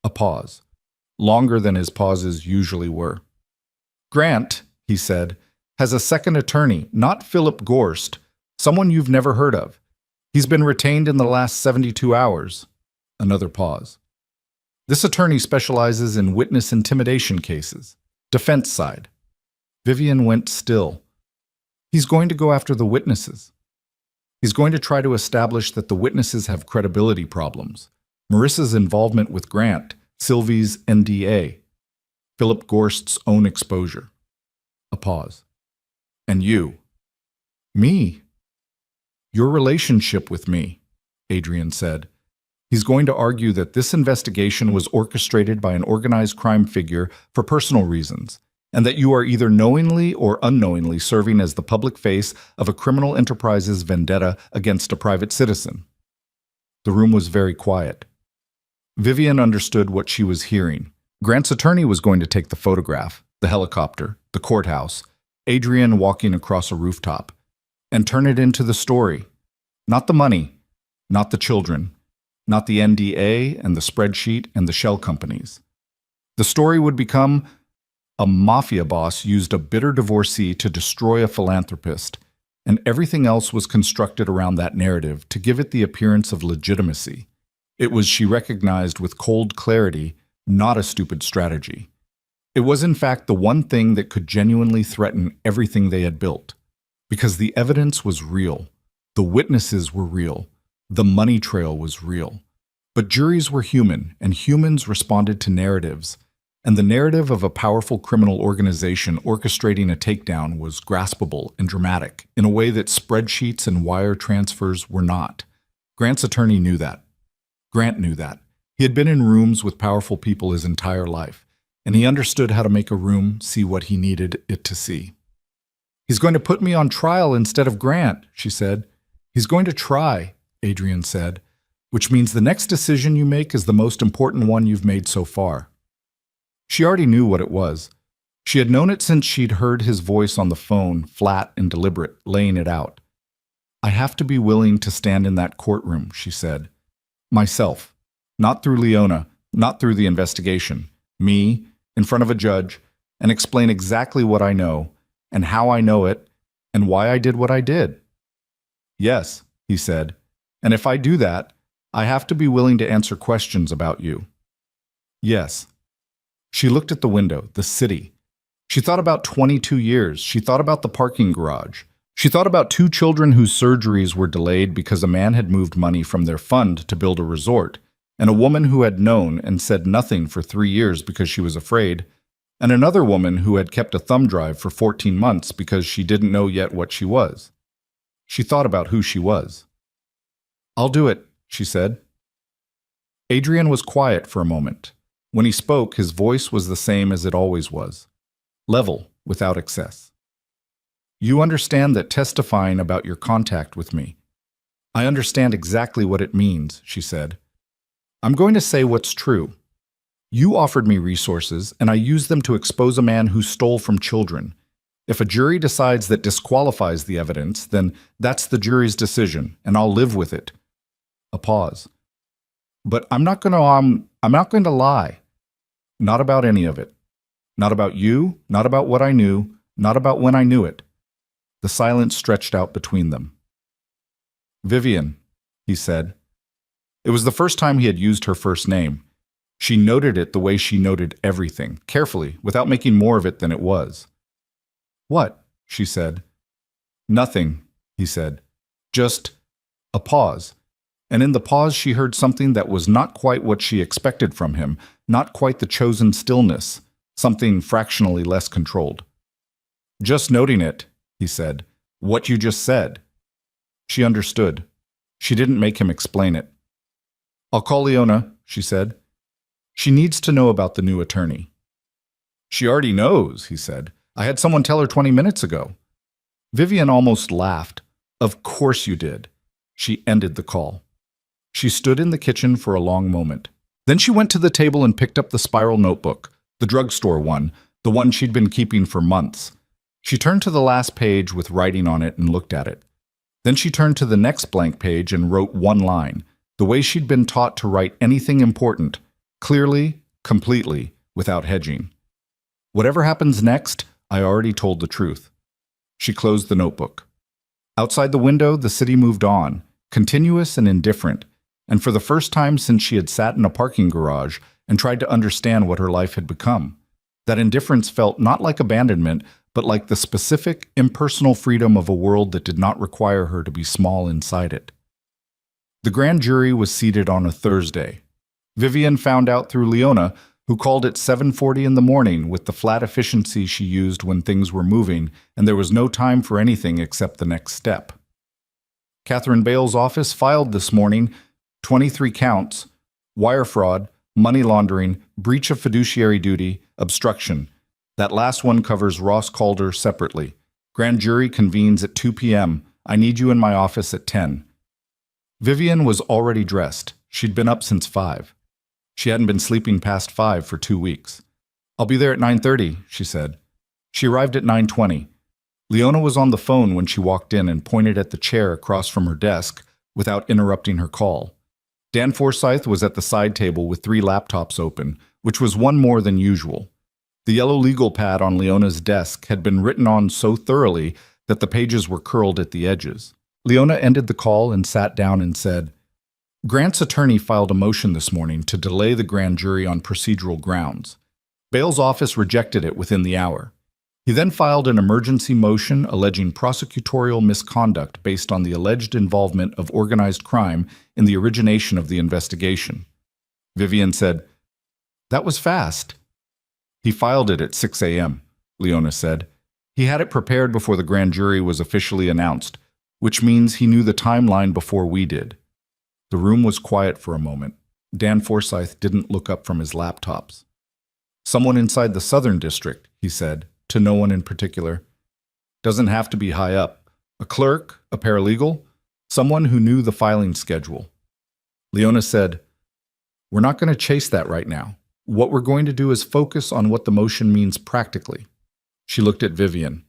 A pause, longer than his pauses usually were. Grant, he said, has a second attorney, not Philip Gorst, someone you've never heard of. He's been retained in the last 72 hours. Another pause. This attorney specializes in witness intimidation cases, defense side. Vivian went still. He's going to go after the witnesses. He's going to try to establish that the witnesses have credibility problems. Marissa's involvement with Grant, Sylvie's NDA, Philip Gorst's own exposure. A pause. And you. Me. Your relationship with me, Adrian said. He's going to argue that this investigation was orchestrated by an organized crime figure for personal reasons, and that you are either knowingly or unknowingly serving as the public face of a criminal enterprise's vendetta against a private citizen. The room was very quiet. Vivian understood what she was hearing. Grant's attorney was going to take the photograph, the helicopter, the courthouse, Adrian walking across a rooftop, and turn it into the story. Not the money, not the children, not the NDA and the spreadsheet and the shell companies. The story would become a mafia boss used a bitter divorcee to destroy a philanthropist, and everything else was constructed around that narrative to give it the appearance of legitimacy. It was, she recognized with cold clarity, not a stupid strategy. It was in fact the one thing that could genuinely threaten everything they had built. Because the evidence was real, the witnesses were real, the money trail was real. But juries were human, and humans responded to narratives. And the narrative of a powerful criminal organization orchestrating a takedown was graspable and dramatic in a way that spreadsheets and wire transfers were not. Grant's attorney knew that. Grant knew that. He had been in rooms with powerful people his entire life, and he understood how to make a room see what he needed it to see. He's going to put me on trial instead of Grant, she said. He's going to try, Adrian said, which means the next decision you make is the most important one you've made so far. She already knew what it was. She had known it since she'd heard his voice on the phone, flat and deliberate, laying it out. I have to be willing to stand in that courtroom, she said. Myself. Not through Leona, not through the investigation. Me, in front of a judge, and explain exactly what I know, and how I know it, and why I did what I did. Yes, he said, and if I do that, I have to be willing to answer questions about you. Yes. She looked at the window, the city. She thought about 22 years. She thought about the parking garage. She thought about 2 children whose surgeries were delayed because a man had moved money from their fund to build a resort, and a woman who had known and said nothing for 3 years because she was afraid, and another woman who had kept a thumb drive for 14 months because she didn't know yet what she was. She thought about who she was. I'll do it, she said. Adrian was quiet for a moment. When he spoke, his voice was the same as it always was. Level, without excess. You understand that testifying about your contact with me. I understand exactly what it means, she said. I'm going to say what's true. You offered me resources, and I used them to expose a man who stole from children. If a jury decides that disqualifies the evidence, then that's the jury's decision, and I'll live with it. A pause. But I'm not going to lie. Not about any of it. Not about you, not about what I knew, not about when I knew it. The silence stretched out between them. Vivian, he said. It was the first time he had used her first name. She noted it the way she noted everything, carefully, without making more of it than it was. What? She said. Nothing, he said. Just a pause. And in the pause she heard something that was not quite what she expected from him, not quite the chosen stillness, something fractionally less controlled. Just noting it, he said. What you just said. She understood. She didn't make him explain it. I'll call Leona, she said. She needs to know about the new attorney. She already knows, he said. I had someone tell her 20 minutes ago. Vivian almost laughed. Of course you did. She ended the call. She stood in the kitchen for a long moment. Then she went to the table and picked up the spiral notebook, the drugstore one, the one she'd been keeping for months. She turned to the last page with writing on it and looked at it. Then she turned to the next blank page and wrote one line, the way she'd been taught to write anything important, clearly, completely, without hedging. Whatever happens next, I already told the truth. She closed the notebook. Outside the window, the city moved on, continuous and indifferent, and for the first time since she had sat in a parking garage and tried to understand what her life had become. That indifference felt not like abandonment, but like the specific, impersonal freedom of a world that did not require her to be small inside it. The grand jury was seated on a Thursday. Vivian found out through Leona, who called at 7:40 in the morning with the flat efficiency she used when things were moving, and there was no time for anything except the next step. Catherine Bale's office filed this morning 23 counts: wire fraud, money laundering, breach of fiduciary duty, obstruction. That last one covers Ross Calder separately. Grand jury convenes at 2 p.m. I need you in my office at 10. Vivian was already dressed. She'd been up since 5. She hadn't been sleeping past 5 for 2 weeks. I'll be there at 9:30, she said. She arrived at 9:20. Leona was on the phone when she walked in and pointed at the chair across from her desk without interrupting her call. Dan Forsyth was at the side table with 3 laptops open, which was one more than usual. The yellow legal pad on Leona's desk had been written on so thoroughly that the pages were curled at the edges. Leona ended the call and sat down and said, Grant's attorney filed a motion this morning to delay the grand jury on procedural grounds. Bale's office rejected it within the hour. He then filed an emergency motion alleging prosecutorial misconduct based on the alleged involvement of organized crime in the origination of the investigation. Vivian said, That was fast. He filed it at 6 a.m., Leona said. He had it prepared before the grand jury was officially announced, which means he knew the timeline before we did. The room was quiet for a moment. Dan Forsyth didn't look up from his laptops. Someone inside the Southern District, he said, to no one in particular. Doesn't have to be high up. A clerk, a paralegal, someone who knew the filing schedule. Leona said, We're not going to chase that right now. What we're going to do is focus on what the motion means practically. She looked at Vivian.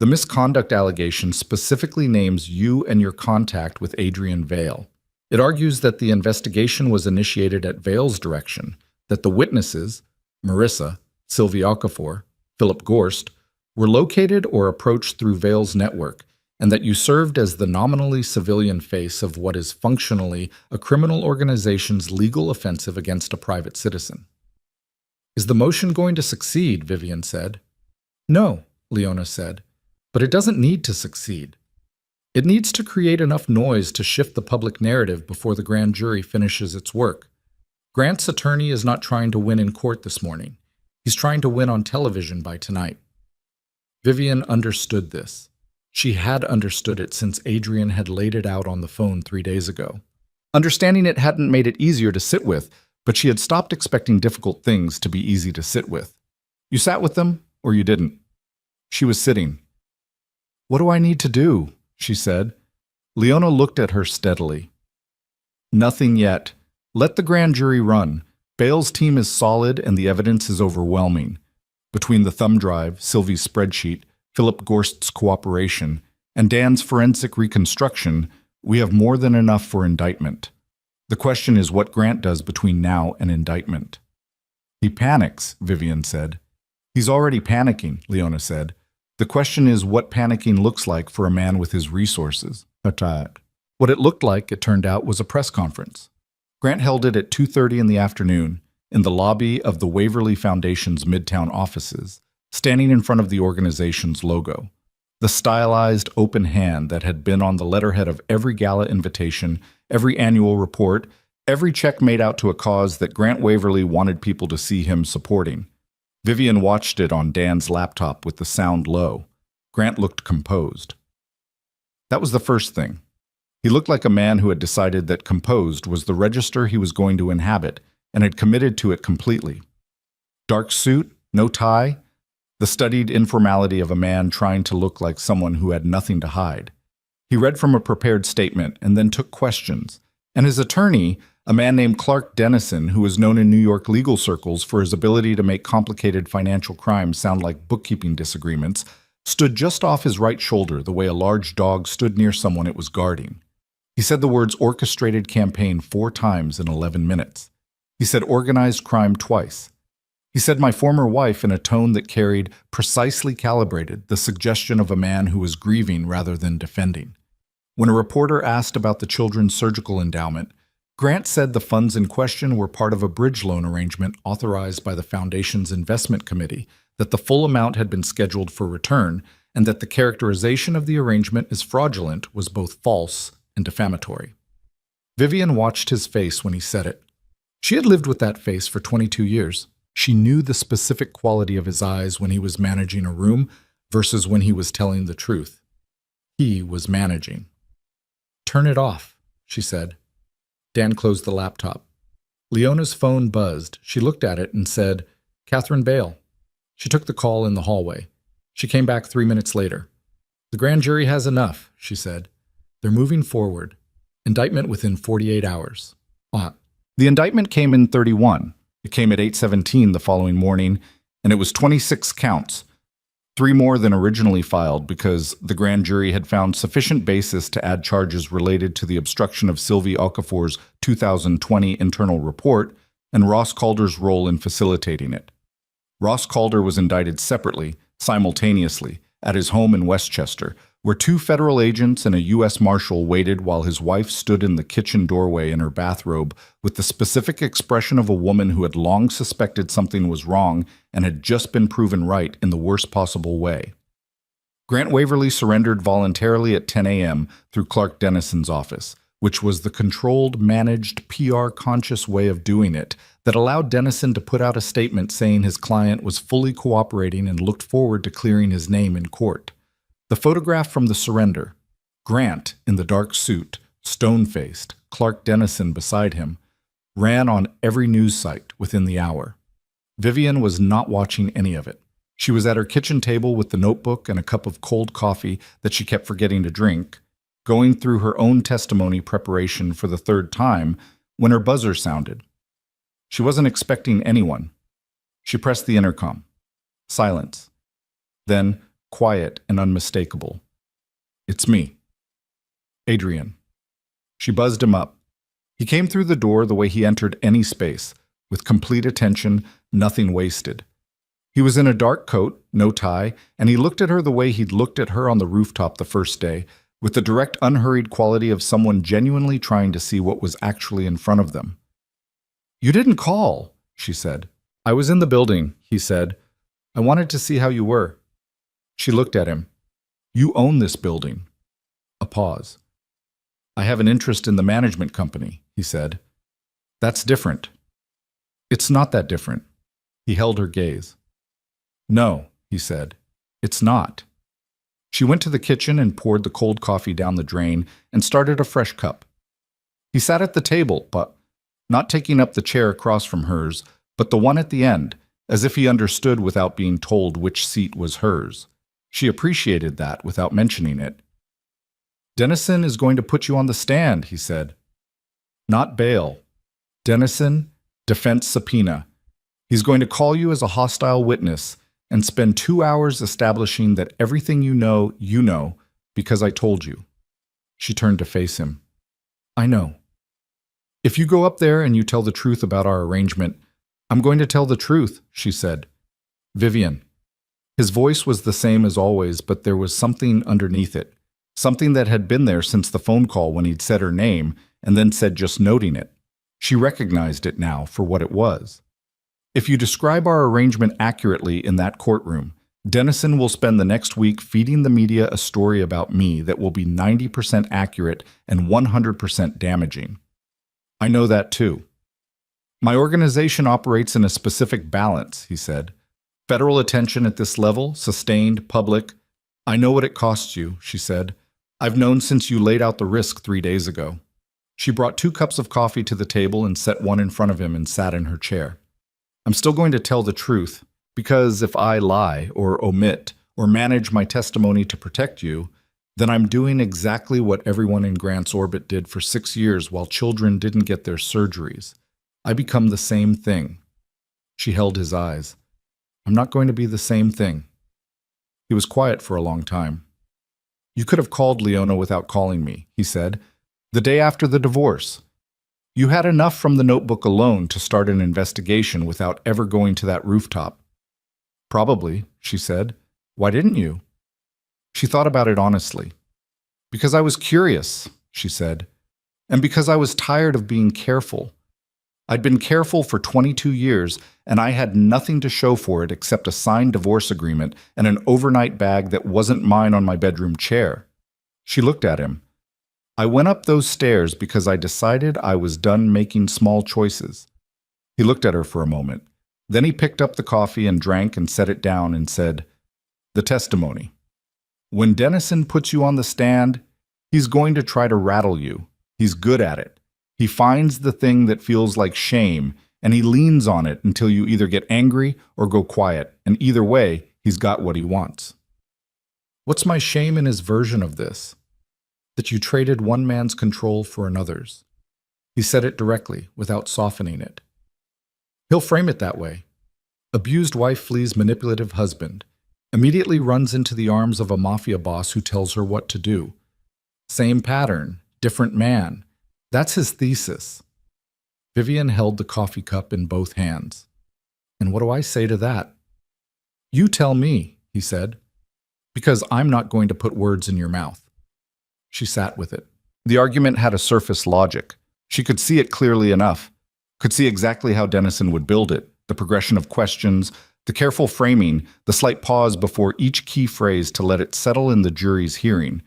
The misconduct allegation specifically names you and your contact with Adrian Vale. It argues that the investigation was initiated at Vale's direction, that the witnesses, Marissa, Sylvia Okafor, Philip Gorst, were located or approached through Vale's network, and that you served as the nominally civilian face of what is functionally a criminal organization's legal offensive against a private citizen. Is the motion going to succeed? Vivian said. No, Leona said, but it doesn't need to succeed. It needs to create enough noise to shift the public narrative before the grand jury finishes its work. Grant's attorney is not trying to win in court this morning. He's trying to win on television by tonight. Vivian understood this. She had understood it since Adrian had laid it out on the phone 3 days ago. Understanding it hadn't made it easier to sit with, but she had stopped expecting difficult things to be easy to sit with. You sat with them, or you didn't. She was sitting. What do I need to do? She said. Leona looked at her steadily. Nothing yet. Let the grand jury run. Bale's team is solid and the evidence is overwhelming. Between the thumb drive, Sylvie's spreadsheet, Philip Gorst's cooperation, and Dan's forensic reconstruction, we have more than enough for indictment. The question is what Grant does between now and indictment. He panics, Vivian said. He's already panicking, Leona said. The question is what panicking looks like for a man with his resources. Attack. What it looked like, it turned out, was a press conference. Grant held it at 2:30 in the afternoon in the lobby of the Waverly Foundation's Midtown offices, standing in front of the organization's logo. The stylized open hand that had been on the letterhead of every gala invitation, every annual report, every check made out to a cause that Grant Waverly wanted people to see him supporting. Vivian watched it on Dan's laptop with the sound low. Grant looked composed. That was the first thing. He looked like a man who had decided that composed was the register he was going to inhabit and had committed to it completely. Dark suit, no tie, the studied informality of a man trying to look like someone who had nothing to hide. He read from a prepared statement and then took questions, and his attorney, a man named Clark Dennison, who was known in New York legal circles for his ability to make complicated financial crimes sound like bookkeeping disagreements, stood just off his right shoulder the way a large dog stood near someone it was guarding. He said the words orchestrated campaign 4 times in 11 minutes. He said organized crime twice. He said my former wife in a tone that carried, precisely calibrated, the suggestion of a man who was grieving rather than defending. When a reporter asked about the children's surgical endowment, Grant said the funds in question were part of a bridge loan arrangement authorized by the Foundation's investment committee, that the full amount had been scheduled for return, and that the characterization of the arrangement as fraudulent was both false and defamatory. Vivian watched his face when he said it. She had lived with that face for 22 years. She knew the specific quality of his eyes when he was managing a room versus when he was telling the truth. He was managing. "Turn it off," she said. Dan closed the laptop. Leona's phone buzzed. She looked at it and said, "Catherine Bale." She took the call in the hallway. She came back 3 minutes later. "The grand jury has enough," she said. "They're moving forward. Indictment within 48 hours. The indictment came in 31. It came at 8:17 the following morning, and it was 26 counts, 3 more than originally filed because the grand jury had found sufficient basis to add charges related to the obstruction of Sylvie Okafor's 2020 internal report and Ross Calder's role in facilitating it. Ross Calder was indicted separately, simultaneously, at his home in Westchester, where 2 federal agents and a U.S. Marshal waited while his wife stood in the kitchen doorway in her bathrobe with the specific expression of a woman who had long suspected something was wrong and had just been proven right in the worst possible way. Grant Waverly surrendered voluntarily at 10 a.m. through Clark Dennison's office, which was the controlled, managed, PR-conscious way of doing it that allowed Dennison to put out a statement saying his client was fully cooperating and looked forward to clearing his name in court. The photograph from the surrender, Grant in the dark suit, stone-faced, Clark Dennison beside him, ran on every news site within the hour. Vivian was not watching any of it. She was at her kitchen table with the notebook and a cup of cold coffee that she kept forgetting to drink, going through her own testimony preparation for the 3rd time when her buzzer sounded. She wasn't expecting anyone. She pressed the intercom. Silence. Then, quiet and unmistakable. "It's me. Adrian." She buzzed him up. He came through the door the way he entered any space, with complete attention, nothing wasted. He was in a dark coat, no tie, and he looked at her the way he'd looked at her on the rooftop the first day, with the direct, unhurried quality of someone genuinely trying to see what was actually in front of them. "You didn't call," she said. "I was in the building," he said. "I wanted to see how you were." She looked at him. "You own this building." A pause. "I have an interest in the management company," he said. "That's different." "It's not that different." He held her gaze. "No," he said. "It's not." She went to the kitchen and poured the cold coffee down the drain and started a fresh cup. He sat at the table, but not taking up the chair across from hers, but the one at the end, as if he understood without being told which seat was hers. She appreciated that without mentioning it. "Dennison is going to put you on the stand," he said. "Not bail. Dennison, defense subpoena. He's going to call you as a hostile witness and spend 2 hours establishing that everything you know, because I told you." She turned to face him. "I know. If you go up there and you tell the truth about our arrangement, I'm going to tell the truth," she said. "Vivian." His voice was the same as always, but there was something underneath it, something that had been there since the phone call when he'd said her name and then said just noting it. She recognized it now for what it was. If you describe our arrangement accurately in that courtroom, Dennison will spend the next week feeding the media a story about me that will be 90% accurate and 100% damaging. I know that too. My organization operates in a specific balance, he said. Federal attention at this level, sustained, public. I know what it costs you, she said. I've known since you laid out the risk 3 days ago. She brought 2 cups of coffee to the table and set one in front of him and sat in her chair. I'm still going to tell the truth, because if I lie or omit or manage my testimony to protect you, then I'm doing exactly what everyone in Grant's orbit did for 6 years while children didn't get their surgeries. I become the same thing. She held his eyes. I'm not going to be the same thing. He was quiet for a long time. You could have called Leona without calling me, he said, the day after the divorce. You had enough from the notebook alone to start an investigation without ever going to that rooftop. Probably, she said. Why didn't you? She thought about it honestly. Because I was curious, she said, and because I was tired of being careful. I'd been careful for 22 years, and I had nothing to show for it except a signed divorce agreement and an overnight bag that wasn't mine on my bedroom chair. She looked at him. I went up those stairs because I decided I was done making small choices. He looked at her for a moment. Then he picked up the coffee and drank and set it down and said, The testimony. When Dennison puts you on the stand, he's going to try to rattle you. He's good at it. He finds the thing that feels like shame, and he leans on it until you either get angry or go quiet, and either way, he's got what he wants. What's my shame in his version of this? That you traded one man's control for another's. He said it directly, without softening it. He'll frame it that way. Abused wife flees manipulative husband, immediately runs into the arms of a mafia boss who tells her what to do. Same pattern, different man. That's his thesis. Vivian held the coffee cup in both hands. And what do I say to that? You tell me, he said, because I'm not going to put words in your mouth. She sat with it. The argument had a surface logic. She could see it clearly enough, could see exactly how Dennison would build it, the progression of questions, the careful framing, the slight pause before each key phrase to let it settle in the jury's hearing.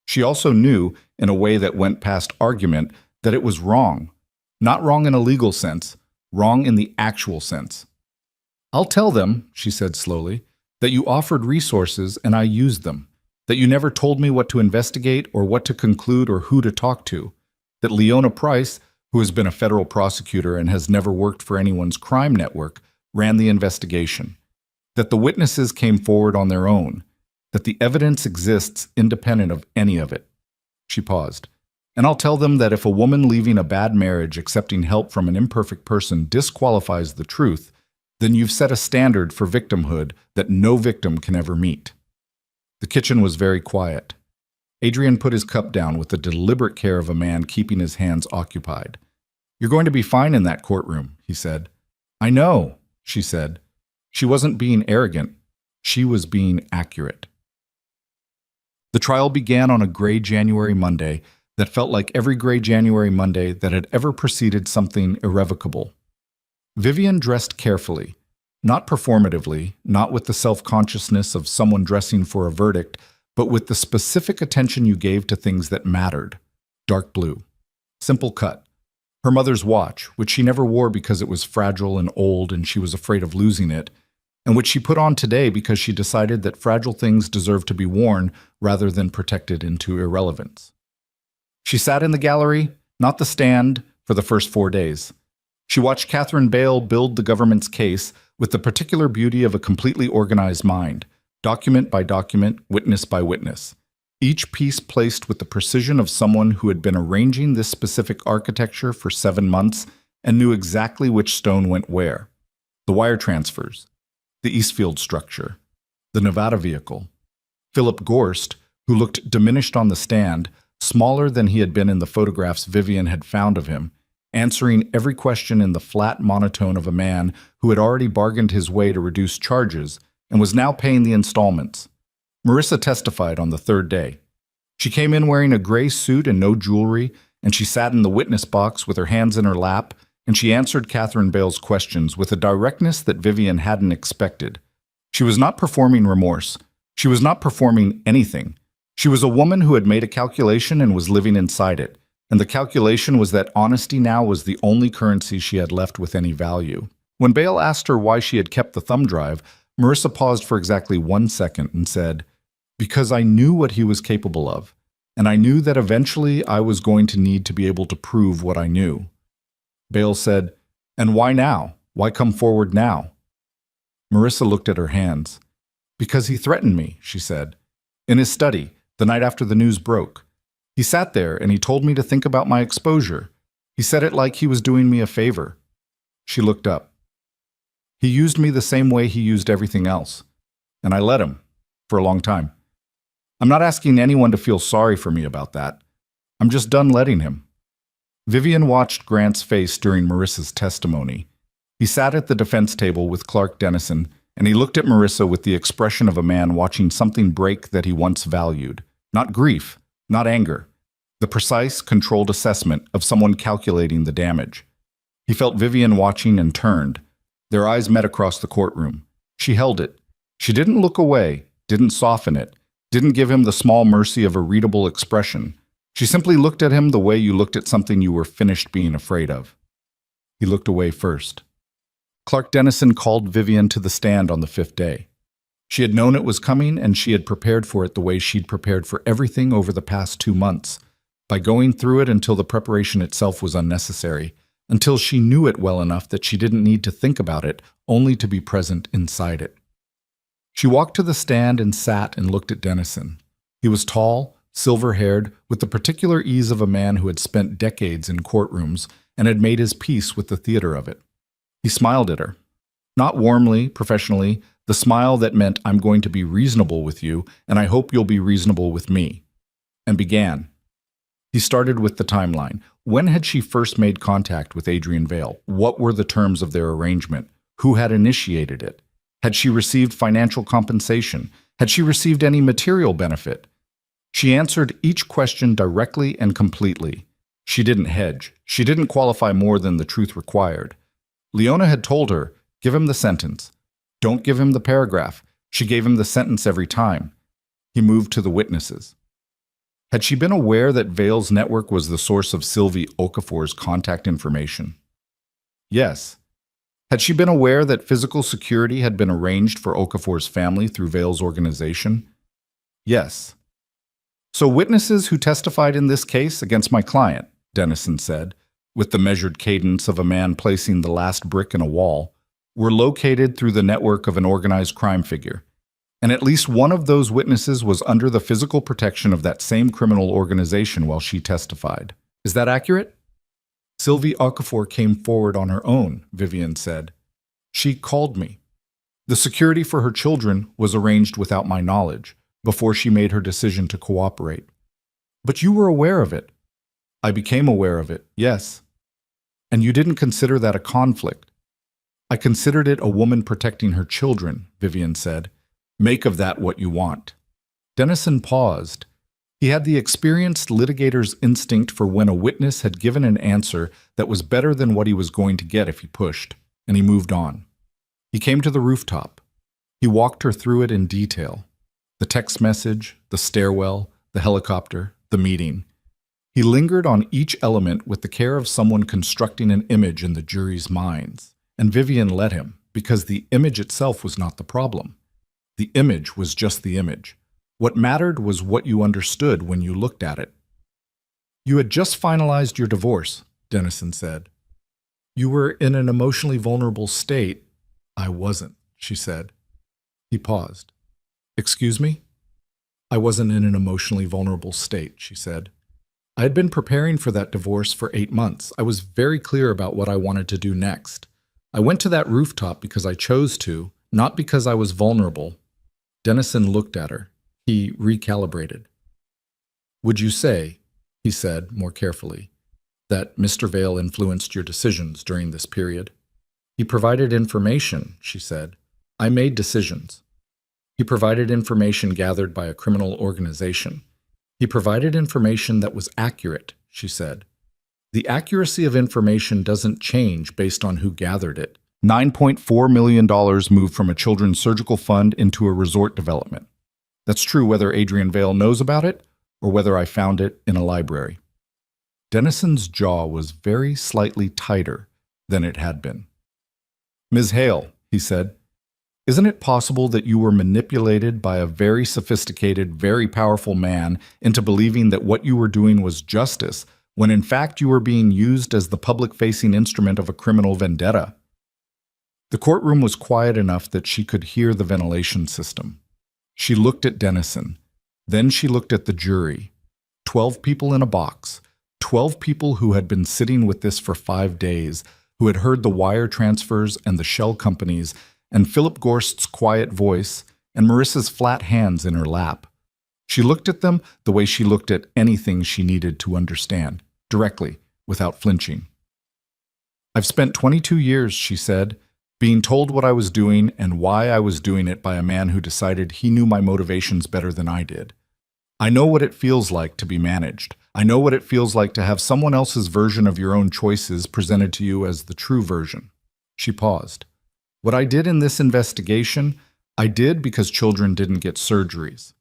She also knew, in a way that went past argument, that it was wrong. Not wrong in a legal sense, wrong in the actual sense. I'll tell them, she said slowly, that you offered resources and I used them, that you never told me what to investigate or what to conclude or who to talk to, that Leona Price, who has been a federal prosecutor and has never worked for anyone's crime network, ran the investigation, that the witnesses came forward on their own, that the evidence exists independent of any of it. She paused. And I'll tell them that if a woman leaving a bad marriage accepting help from an imperfect person disqualifies the truth, then you've set a standard for victimhood that no victim can ever meet. The kitchen was very quiet. Adrian put his cup down with the deliberate care of a man keeping his hands occupied. You're going to be fine in that courtroom, he said. I know, she said. She wasn't being arrogant. She was being accurate. The trial began on a gray January Monday that felt like every gray January Monday that had ever preceded something irrevocable. Vivian dressed carefully, not performatively, not with the self-consciousness of someone dressing for a verdict, but with the specific attention you gave to things that mattered. Dark blue. Simple cut. Her mother's watch, which she never wore because it was fragile and old and she was afraid of losing it, and which she put on today because she decided that fragile things deserve to be worn rather than protected into irrelevance. She sat in the gallery, not the stand, for the first 4 days. She watched Catherine Bale build the government's case with the particular beauty of a completely organized mind, document by document, witness by witness, each piece placed with the precision of someone who had been arranging this specific architecture for 7 months and knew exactly which stone went where. The wire transfers, the Eastfield structure, the Nevada vehicle. Philip Gorst, who looked diminished on the stand, smaller than he had been in the photographs Vivian had found of him, answering every question in the flat monotone of a man who had already bargained his way to reduce charges and was now paying the installments. Marissa testified on the 3rd day. She came in wearing a gray suit and no jewelry, and she sat in the witness box with her hands in her lap, and she answered Catherine Bale's questions with a directness that Vivian hadn't expected. She was not performing remorse. She was not performing anything. She was a woman who had made a calculation and was living inside it, and the calculation was that honesty now was the only currency she had left with any value. When Bale asked her why she had kept the thumb drive, Marissa paused for exactly 1 second and said, "Because I knew what he was capable of, and I knew that eventually I was going to need to be able to prove what I knew." Bale said, "And why now? Why come forward now?" Marissa looked at her hands. "Because he threatened me," she said. "In his study, the night after the news broke. He sat there and he told me to think about my exposure. He said it like he was doing me a favor." She looked up. "He used me the same way he used everything else. And I let him, for a long time. I'm not asking anyone to feel sorry for me about that. I'm just done letting him." Vivian watched Grant's face during Marissa's testimony. He sat at the defense table with Clark Dennison, and he looked at Marissa with the expression of a man watching something break that he once valued. Not grief, not anger. The precise, controlled assessment of someone calculating the damage. He felt Vivian watching and turned. Their eyes met across the courtroom. She held it. She didn't look away, didn't soften it, didn't give him the small mercy of a readable expression. She simply looked at him the way you looked at something you were finished being afraid of. He looked away first. Clark Dennison called Vivian to the stand on the 5th day. She had known it was coming, and she had prepared for it the way she'd prepared for everything over the past 2 months, by going through it until the preparation itself was unnecessary, until she knew it well enough that she didn't need to think about it, only to be present inside it. She walked to the stand and sat and looked at Dennison. He was tall, silver-haired, with the particular ease of a man who had spent decades in courtrooms and had made his peace with the theater of it. He smiled at her. Not warmly, professionally, the smile that meant, "I'm going to be reasonable with you, and I hope you'll be reasonable with me," and began. He started with the timeline. When had she first made contact with Adrian Vale? What were the terms of their arrangement? Who had initiated it? Had she received financial compensation? Had she received any material benefit? She answered each question directly and completely. She didn't hedge. She didn't qualify more than the truth required. Leona had told her, "Give him the sentence. Don't give him the paragraph." She gave him the sentence every time. He moved to the witnesses. Had she been aware that Vale's network was the source of Sylvie Okafor's contact information? Yes. Had she been aware that physical security had been arranged for Okafor's family through Vale's organization? Yes. "So witnesses who testified in this case against my client," Dennison said, with the measured cadence of a man placing the last brick in a wall, "were located through the network of an organized crime figure. And at least one of those witnesses was under the physical protection of that same criminal organization while she testified. Is that accurate?" "Sylvie Okafor came forward on her own," Vivian said. "She called me. The security for her children was arranged without my knowledge, before she made her decision to cooperate." "But you were aware of it." "I became aware of it, yes." "And you didn't consider that a conflict?" "I considered it a woman protecting her children," Vivian said. "Make of that what you want." Dennison paused. He had the experienced litigator's instinct for when a witness had given an answer that was better than what he was going to get if he pushed, and he moved on. He came to the rooftop. He walked her through it in detail. The text message, the stairwell, the helicopter, the meeting. He lingered on each element with the care of someone constructing an image in the jury's minds. And Vivian let him, because the image itself was not the problem. The image was just the image. What mattered was what you understood when you looked at it. "You had just finalized your divorce," Dennison said. "You were in an emotionally vulnerable state." "I wasn't," she said. He paused. "Excuse me?" "I wasn't in an emotionally vulnerable state," she said. "I had been preparing for that divorce for 8 months. I was very clear about what I wanted to do next. I went to that rooftop because I chose to, not because I was vulnerable." Dennison looked at her. He recalibrated. "Would you say," he said more carefully, "that Mr. Vale influenced your decisions during this period?" "He provided information," she said. "I made decisions." "He provided information gathered by a criminal organization. He provided information that was accurate, she said. The accuracy of information doesn't change based on who gathered it. $9.4 million moved from a children's surgical fund into a resort development. That's true whether Adrian Vale knows about it or whether I found it in a library. Dennison's jaw was very slightly tighter than it had been. Ms. Hale, he said, isn't it possible that you were manipulated by a very sophisticated, very powerful man into believing that what you were doing was justice, when in fact you were being used as the public-facing instrument of a criminal vendetta? The courtroom was quiet enough that she could hear the ventilation system. She looked at Dennison. Then she looked at the jury. 12 people in a box. 12 people who had been sitting with this for 5 days, who had heard the wire transfers and the shell companies, and Philip Gorst's quiet voice, and Marissa's flat hands in her lap. She looked at them the way she looked at anything she needed to understand, directly, without flinching. I've spent 22 years, she said, being told what I was doing and why I was doing it by a man who decided he knew my motivations better than I did. I know what it feels like to be managed. I know what it feels like to have someone else's version of your own choices presented to you as the true version. She paused. What I did in this investigation, I did because children didn't get surgeries.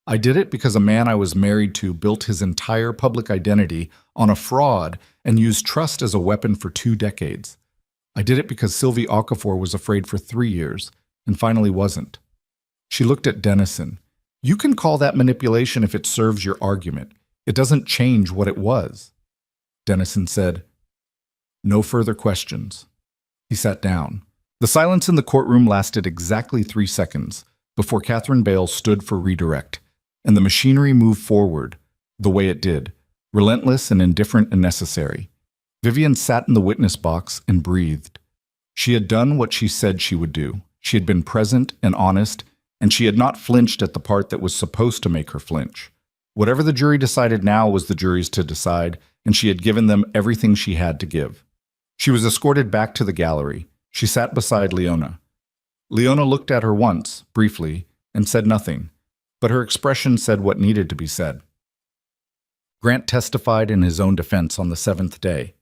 I did it because a man I was married to built his entire public identity on a fraud and used trust as a weapon for 2 decades. I did it because Sylvie Okafor was afraid for 3 years and finally wasn't. She looked at Dennison. You can call that manipulation if it serves your argument. It doesn't change what it was. Dennison said, no further questions. He sat down. The silence in the courtroom lasted exactly 3 seconds before Catherine Bale stood for redirect, and the machinery moved forward the way it did, relentless and indifferent and necessary. Vivian sat in the witness box and breathed. She had done what she said she would do. She had been present and honest, and she had not flinched at the part that was supposed to make her flinch. Whatever the jury decided now was the jury's to decide, and she had given them everything she had to give. She was escorted back to the gallery. She sat beside Leona. Leona looked at her once, briefly, and said nothing, but her expression said what needed to be said. Grant testified in his own defense on the 7th day.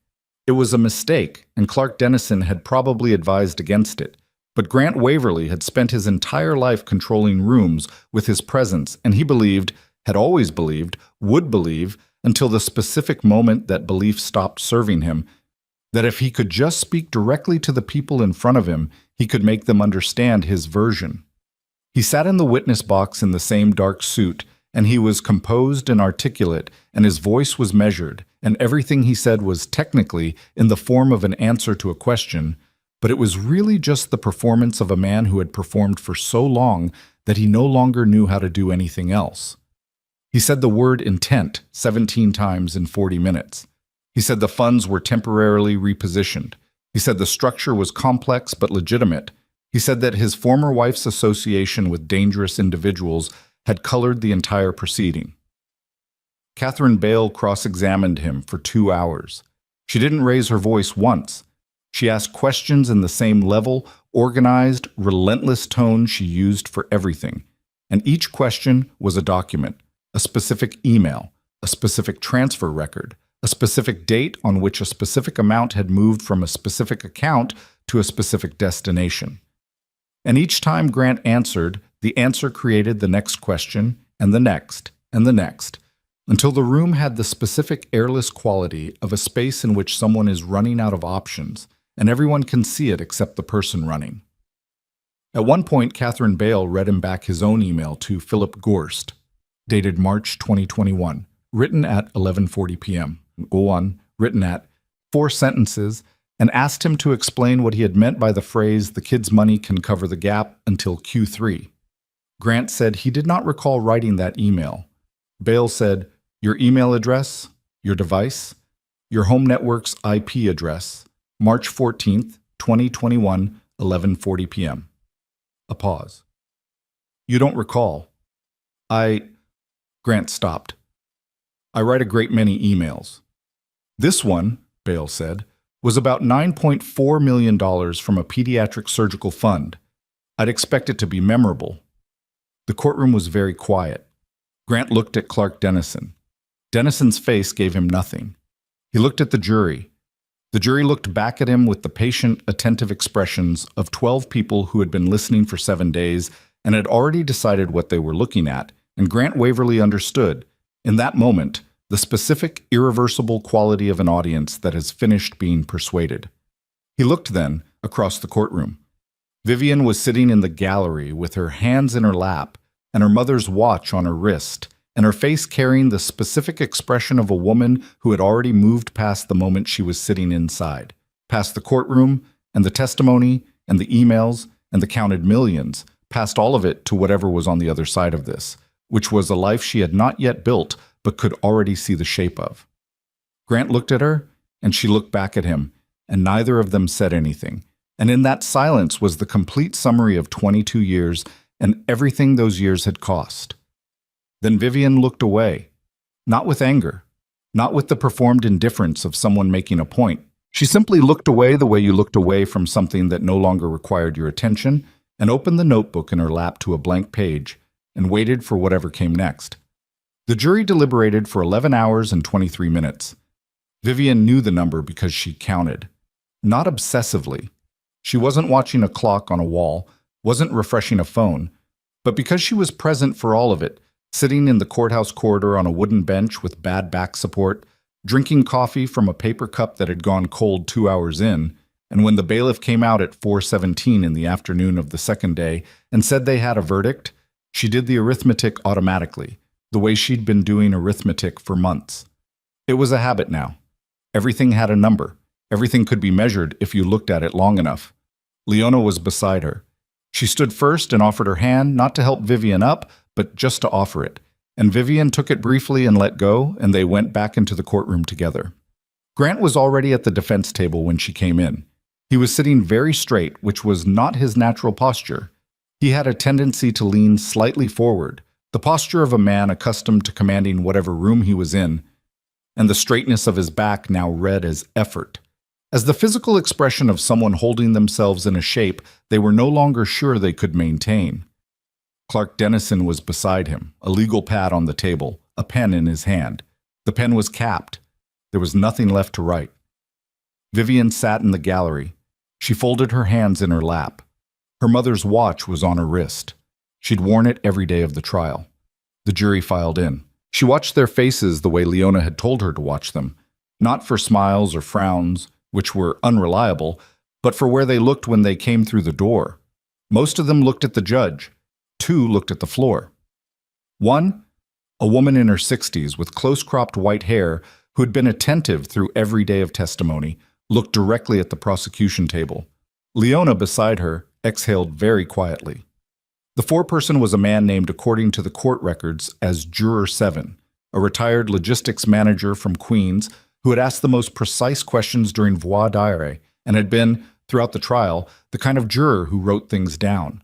It was a mistake, and Clark Dennison had probably advised against it, but Grant Waverly had spent his entire life controlling rooms with his presence, and he believed, had always believed, would believe, until the specific moment that belief stopped serving him, that if he could just speak directly to the people in front of him, he could make them understand his version. He sat in the witness box in the same dark suit, and he was composed and articulate, and his voice was measured, and everything he said was technically in the form of an answer to a question, but it was really just the performance of a man who had performed for so long that he no longer knew how to do anything else. He said the word intent 17 times in 40 minutes. He said the funds were temporarily repositioned. He said the structure was complex but legitimate. He said that his former wife's association with dangerous individuals had colored the entire proceeding. Catherine Bale cross-examined him for 2 hours. She didn't raise her voice once. She asked questions in the same level, organized, relentless tone she used for everything. And each question was a document, a specific email, a specific transfer record, a specific date on which a specific amount had moved from a specific account to a specific destination. And each time Grant answered, the answer created the next question, and the next, and the next, until the room had the specific airless quality of a space in which someone is running out of options, and everyone can see it except the person running. At one point, Catherine Bale read him back his own email to Philip Gorst, dated March 2021, written at 11:40 p.m. Written at 4 sentences, and asked him to explain what he had meant by the phrase, "the kid's money can cover the gap until Q3. Grant said he did not recall writing that email. Bale said, "Your email address, your device, your home network's IP address, March 14th, 2021, 11:40 p.m. A pause. "You don't recall." Grant stopped. "I write a great many emails. This one," Bale said, "was about $9.4 million from a pediatric surgical fund. I'd expect it to be memorable." The courtroom was very quiet. Grant looked at Clark Dennison. Dennison's face gave him nothing. He looked at the jury. The jury looked back at him with the patient, attentive expressions of 12 people who had been listening for 7 days and had already decided what they were looking at, and Grant Waverly understood, in that moment, the specific, irreversible quality of an audience that has finished being persuaded. He looked then across the courtroom. Vivian was sitting in the gallery with her hands in her lap and her mother's watch on her wrist, and her face carrying the specific expression of a woman who had already moved past the moment she was sitting inside, past the courtroom and the testimony and the emails and the counted millions, past all of it to whatever was on the other side of this, which was a life she had not yet built but could already see the shape of. Grant looked at her, and she looked back at him, and neither of them said anything. And in that silence was the complete summary of 22 years and everything those years had cost. Then Vivian looked away, not with anger, not with the performed indifference of someone making a point. She simply looked away the way you looked away from something that no longer required your attention, and opened the notebook in her lap to a blank page, and waited for whatever came next. The jury deliberated for 11 hours and 23 minutes. Vivian knew the number because she counted. Not obsessively. She wasn't watching a clock on a wall, wasn't refreshing a phone, but because she was present for all of it, sitting in the courthouse corridor on a wooden bench with bad back support, drinking coffee from a paper cup that had gone cold 2 hours in, and when the bailiff came out at 4:17 in the afternoon of the second day and said they had a verdict, she did the arithmetic automatically, the way she'd been doing arithmetic for months. It was a habit now. Everything had a number. Everything could be measured if you looked at it long enough. Leona was beside her. She stood first and offered her hand, not to help Vivian up, but just to offer it. And Vivian took it briefly and let go, and they went back into the courtroom together. Grant was already at the defense table when she came in. He was sitting very straight, which was not his natural posture. He had a tendency to lean slightly forward, the posture of a man accustomed to commanding whatever room he was in, and the straightness of his back now read as effort. As the physical expression of someone holding themselves in a shape they were no longer sure they could maintain. Clark Dennison was beside him, a legal pad on the table, a pen in his hand. The pen was capped. There was nothing left to write. Vivian sat in the gallery. She folded her hands in her lap. Her mother's watch was on her wrist. She'd worn it every day of the trial. The jury filed in. She watched their faces the way Leona had told her to watch them, not for smiles or frowns, which were unreliable, but for where they looked when they came through the door. Most of them looked at the judge. 2 looked at the floor. One, a woman in her 60s with close-cropped white hair who had been attentive through every day of testimony, looked directly at the prosecution table. Leona, beside her, exhaled very quietly. The foreperson was a man named, according to the court records, as Juror 7, a retired logistics manager from Queens who had asked the most precise questions during voir dire and had been, throughout the trial, the kind of juror who wrote things down.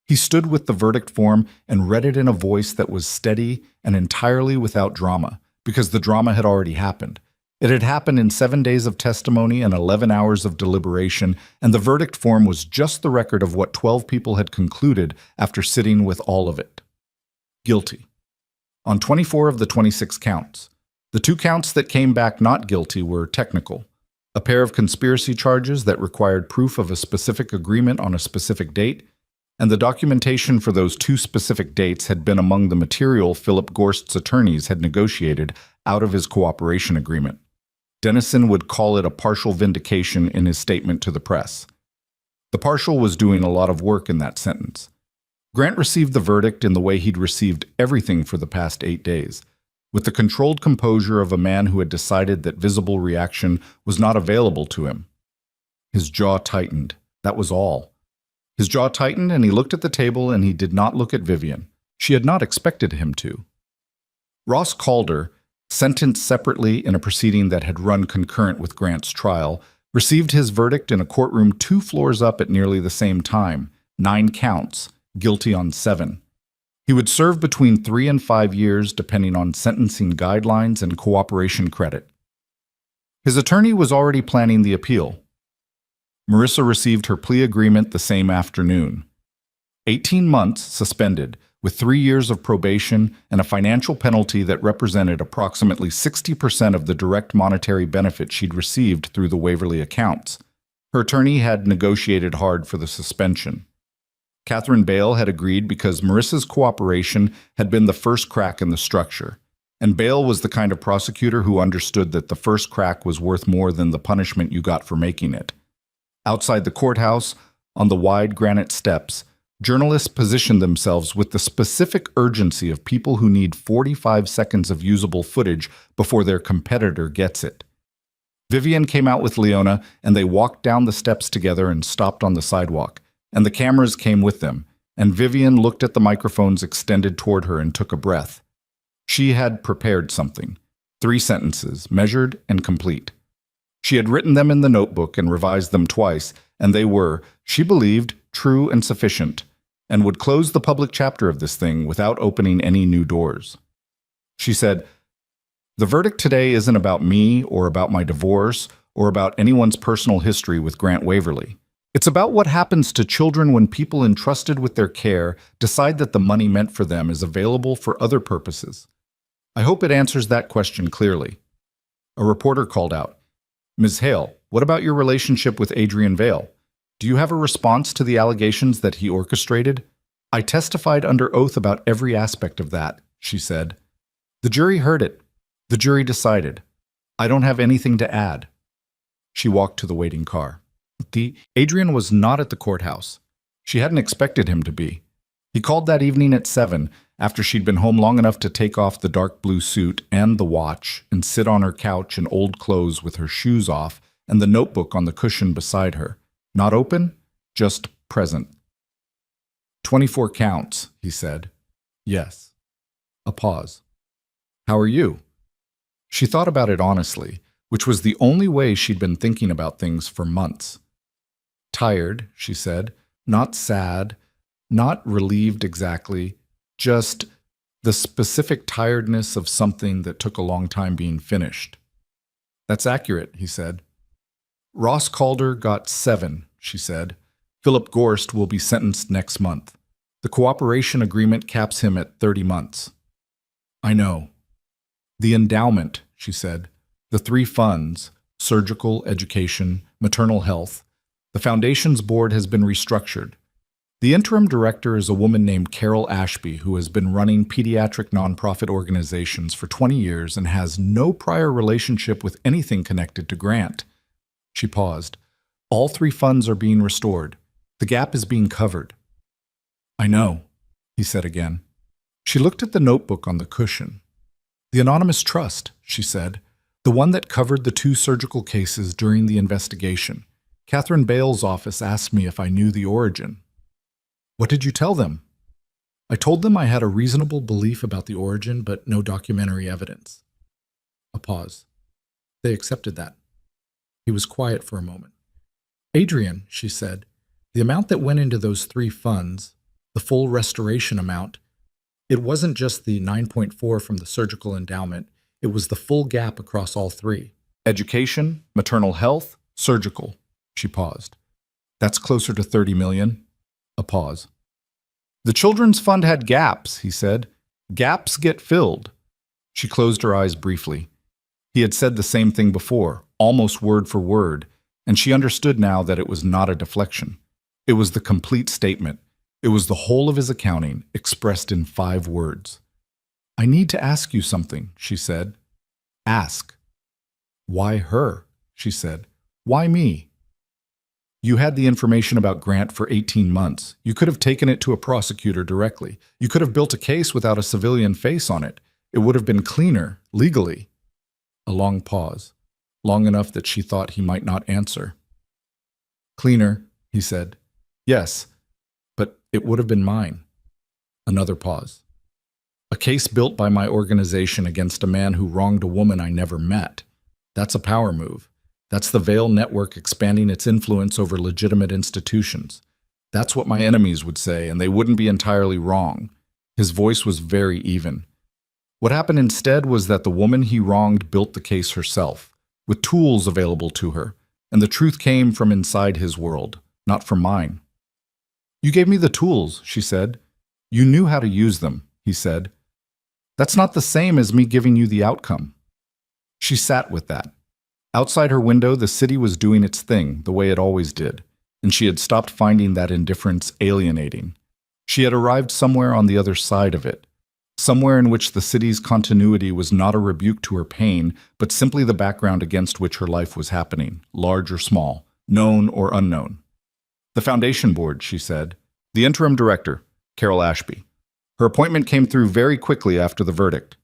He stood with the verdict form and read it in a voice that was steady and entirely without drama, because the drama had already happened. It had happened in 7 days of testimony and 11 hours of deliberation, and the verdict form was just the record of what 12 people had concluded after sitting with all of it. Guilty. On 24 of the 26 counts. The 2 counts that came back not guilty were technical. A pair of conspiracy charges that required proof of a specific agreement on a specific date, and the documentation for those 2 specific dates had been among the material Philip Gorst's attorneys had negotiated out of his cooperation agreement. Dennison would call it a partial vindication in his statement to the press. The partial was doing a lot of work in that sentence. Grant received the verdict in the way he'd received everything for the past 8 days, with the controlled composure of a man who had decided that visible reaction was not available to him. His jaw tightened. That was all. His jaw tightened and he looked at the table and he did not look at Vivian. She had not expected him to. Ross Calder, sentenced separately in a proceeding that had run concurrent with Grant's trial, received his verdict in a courtroom 2 floors up at nearly the same time, 9 counts, guilty on 7. He would serve between 3 and 5 years depending on sentencing guidelines and cooperation credit. His attorney was already planning the appeal. Marissa received her plea agreement the same afternoon. 18 months suspended, with 3 years of probation and a financial penalty that represented approximately 60% of the direct monetary benefit she'd received through the Waverly accounts. Her attorney had negotiated hard for the suspension. Catherine Bale had agreed because Marissa's cooperation had been the first crack in the structure, and Bale was the kind of prosecutor who understood that the first crack was worth more than the punishment you got for making it. Outside the courthouse, on the wide granite steps, journalists positioned themselves with the specific urgency of people who need 45 seconds of usable footage before their competitor gets it. Vivian came out with Leona, and they walked down the steps together and stopped on the sidewalk, and the cameras came with them, and Vivian looked at the microphones extended toward her and took a breath. She had prepared something. 3 sentences, measured and complete. She had written them in the notebook and revised them twice, and they were, she believed, true and sufficient, and would close the public chapter of this thing without opening any new doors. She said, "The verdict today isn't about me or about my divorce or about anyone's personal history with Grant Waverly. It's about what happens to children when people entrusted with their care decide that the money meant for them is available for other purposes. I hope it answers that question clearly." A reporter called out, "Ms. Hale, what about your relationship with Adrian Vale? Do you have a response to the allegations that he orchestrated?" "I testified under oath about every aspect of that," she said. "The jury heard it. The jury decided. I don't have anything to add." She walked to the waiting car. Adrian was not at the courthouse. She hadn't expected him to be. He called that evening at 7, after she'd been home long enough to take off the dark blue suit and the watch and sit on her couch in old clothes with her shoes off and the notebook on the cushion beside her. Not open, just present. 24 counts, he said. Yes. A pause. How are you? She thought about it honestly, which was the only way she'd been thinking about things for months. Tired, she said, not sad, not relieved exactly, just the specific tiredness of something that took a long time being finished. That's accurate, he said. Ross Calder got 7, she said. Philip Gorst will be sentenced next month. The cooperation agreement caps him at 30 months. I know. The endowment, she said, the 3 funds, surgical, education, maternal health, the foundation's board has been restructured. The interim director is a woman named Carol Ashby who has been running pediatric nonprofit organizations for 20 years and has no prior relationship with anything connected to Grant. She paused. All 3 funds are being restored. The gap is being covered. I know, he said again. She looked at the notebook on the cushion. The anonymous trust, she said, the one that covered the 2 surgical cases during the investigation. Catherine Bale's office asked me if I knew the origin. What did you tell them? I told them I had a reasonable belief about the origin, but no documentary evidence. A pause. They accepted that. He was quiet for a moment. Adrian, she said, the amount that went into those 3 funds, the full restoration amount, it wasn't just the 9.4 from the surgical endowment, it was the full gap across all 3. Education, maternal health, surgical. She paused. That's closer to 30 million. A pause. The children's fund had gaps, he said. Gaps get filled. She closed her eyes briefly. He had said the same thing before, almost word for word, and she understood now that it was not a deflection. It was the complete statement. It was the whole of his accounting, expressed in 5 words. I need to ask you something, she said. Ask. Why her? She said. Why me? You had the information about Grant for 18 months. You could have taken it to a prosecutor directly. You could have built a case without a civilian face on it. It would have been cleaner, legally. A long pause, long enough that she thought he might not answer. Cleaner, he said. Yes, but it would have been mine. Another pause. A case built by my organization against a man who wronged a woman I never met. That's a power move. That's the Vale network expanding its influence over legitimate institutions. That's what my enemies would say, and they wouldn't be entirely wrong. His voice was very even. What happened instead was that the woman he wronged built the case herself, with tools available to her, and the truth came from inside his world, not from mine. You gave me the tools, she said. You knew how to use them, he said. That's not the same as me giving you the outcome. She sat with that. Outside her window, the city was doing its thing, the way it always did, and she had stopped finding that indifference alienating. She had arrived somewhere on the other side of it, somewhere in which the city's continuity was not a rebuke to her pain, but simply the background against which her life was happening, large or small, known or unknown. The foundation board, she said. The interim director, Carol Ashby. Her appointment came through very quickly after the verdict.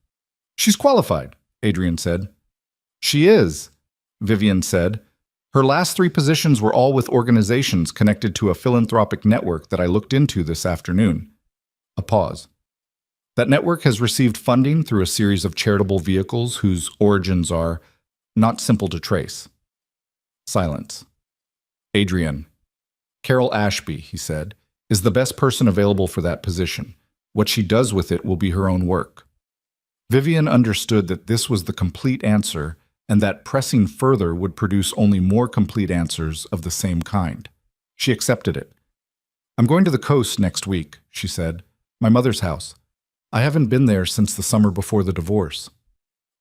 She's qualified, Adrian said. She is, Vivian said. Her last 3 positions were all with organizations connected to a philanthropic network that I looked into this afternoon. A pause. That network has received funding through a series of charitable vehicles whose origins are not simple to trace. Silence. Adrian. Carol Ashby, he said, is the best person available for that position. What she does with it will be her own work. Vivian understood that this was the complete answer and that pressing further would produce only more complete answers of the same kind. She accepted it. I'm going to the coast next week, she said. My mother's house. I haven't been there since the summer before the divorce.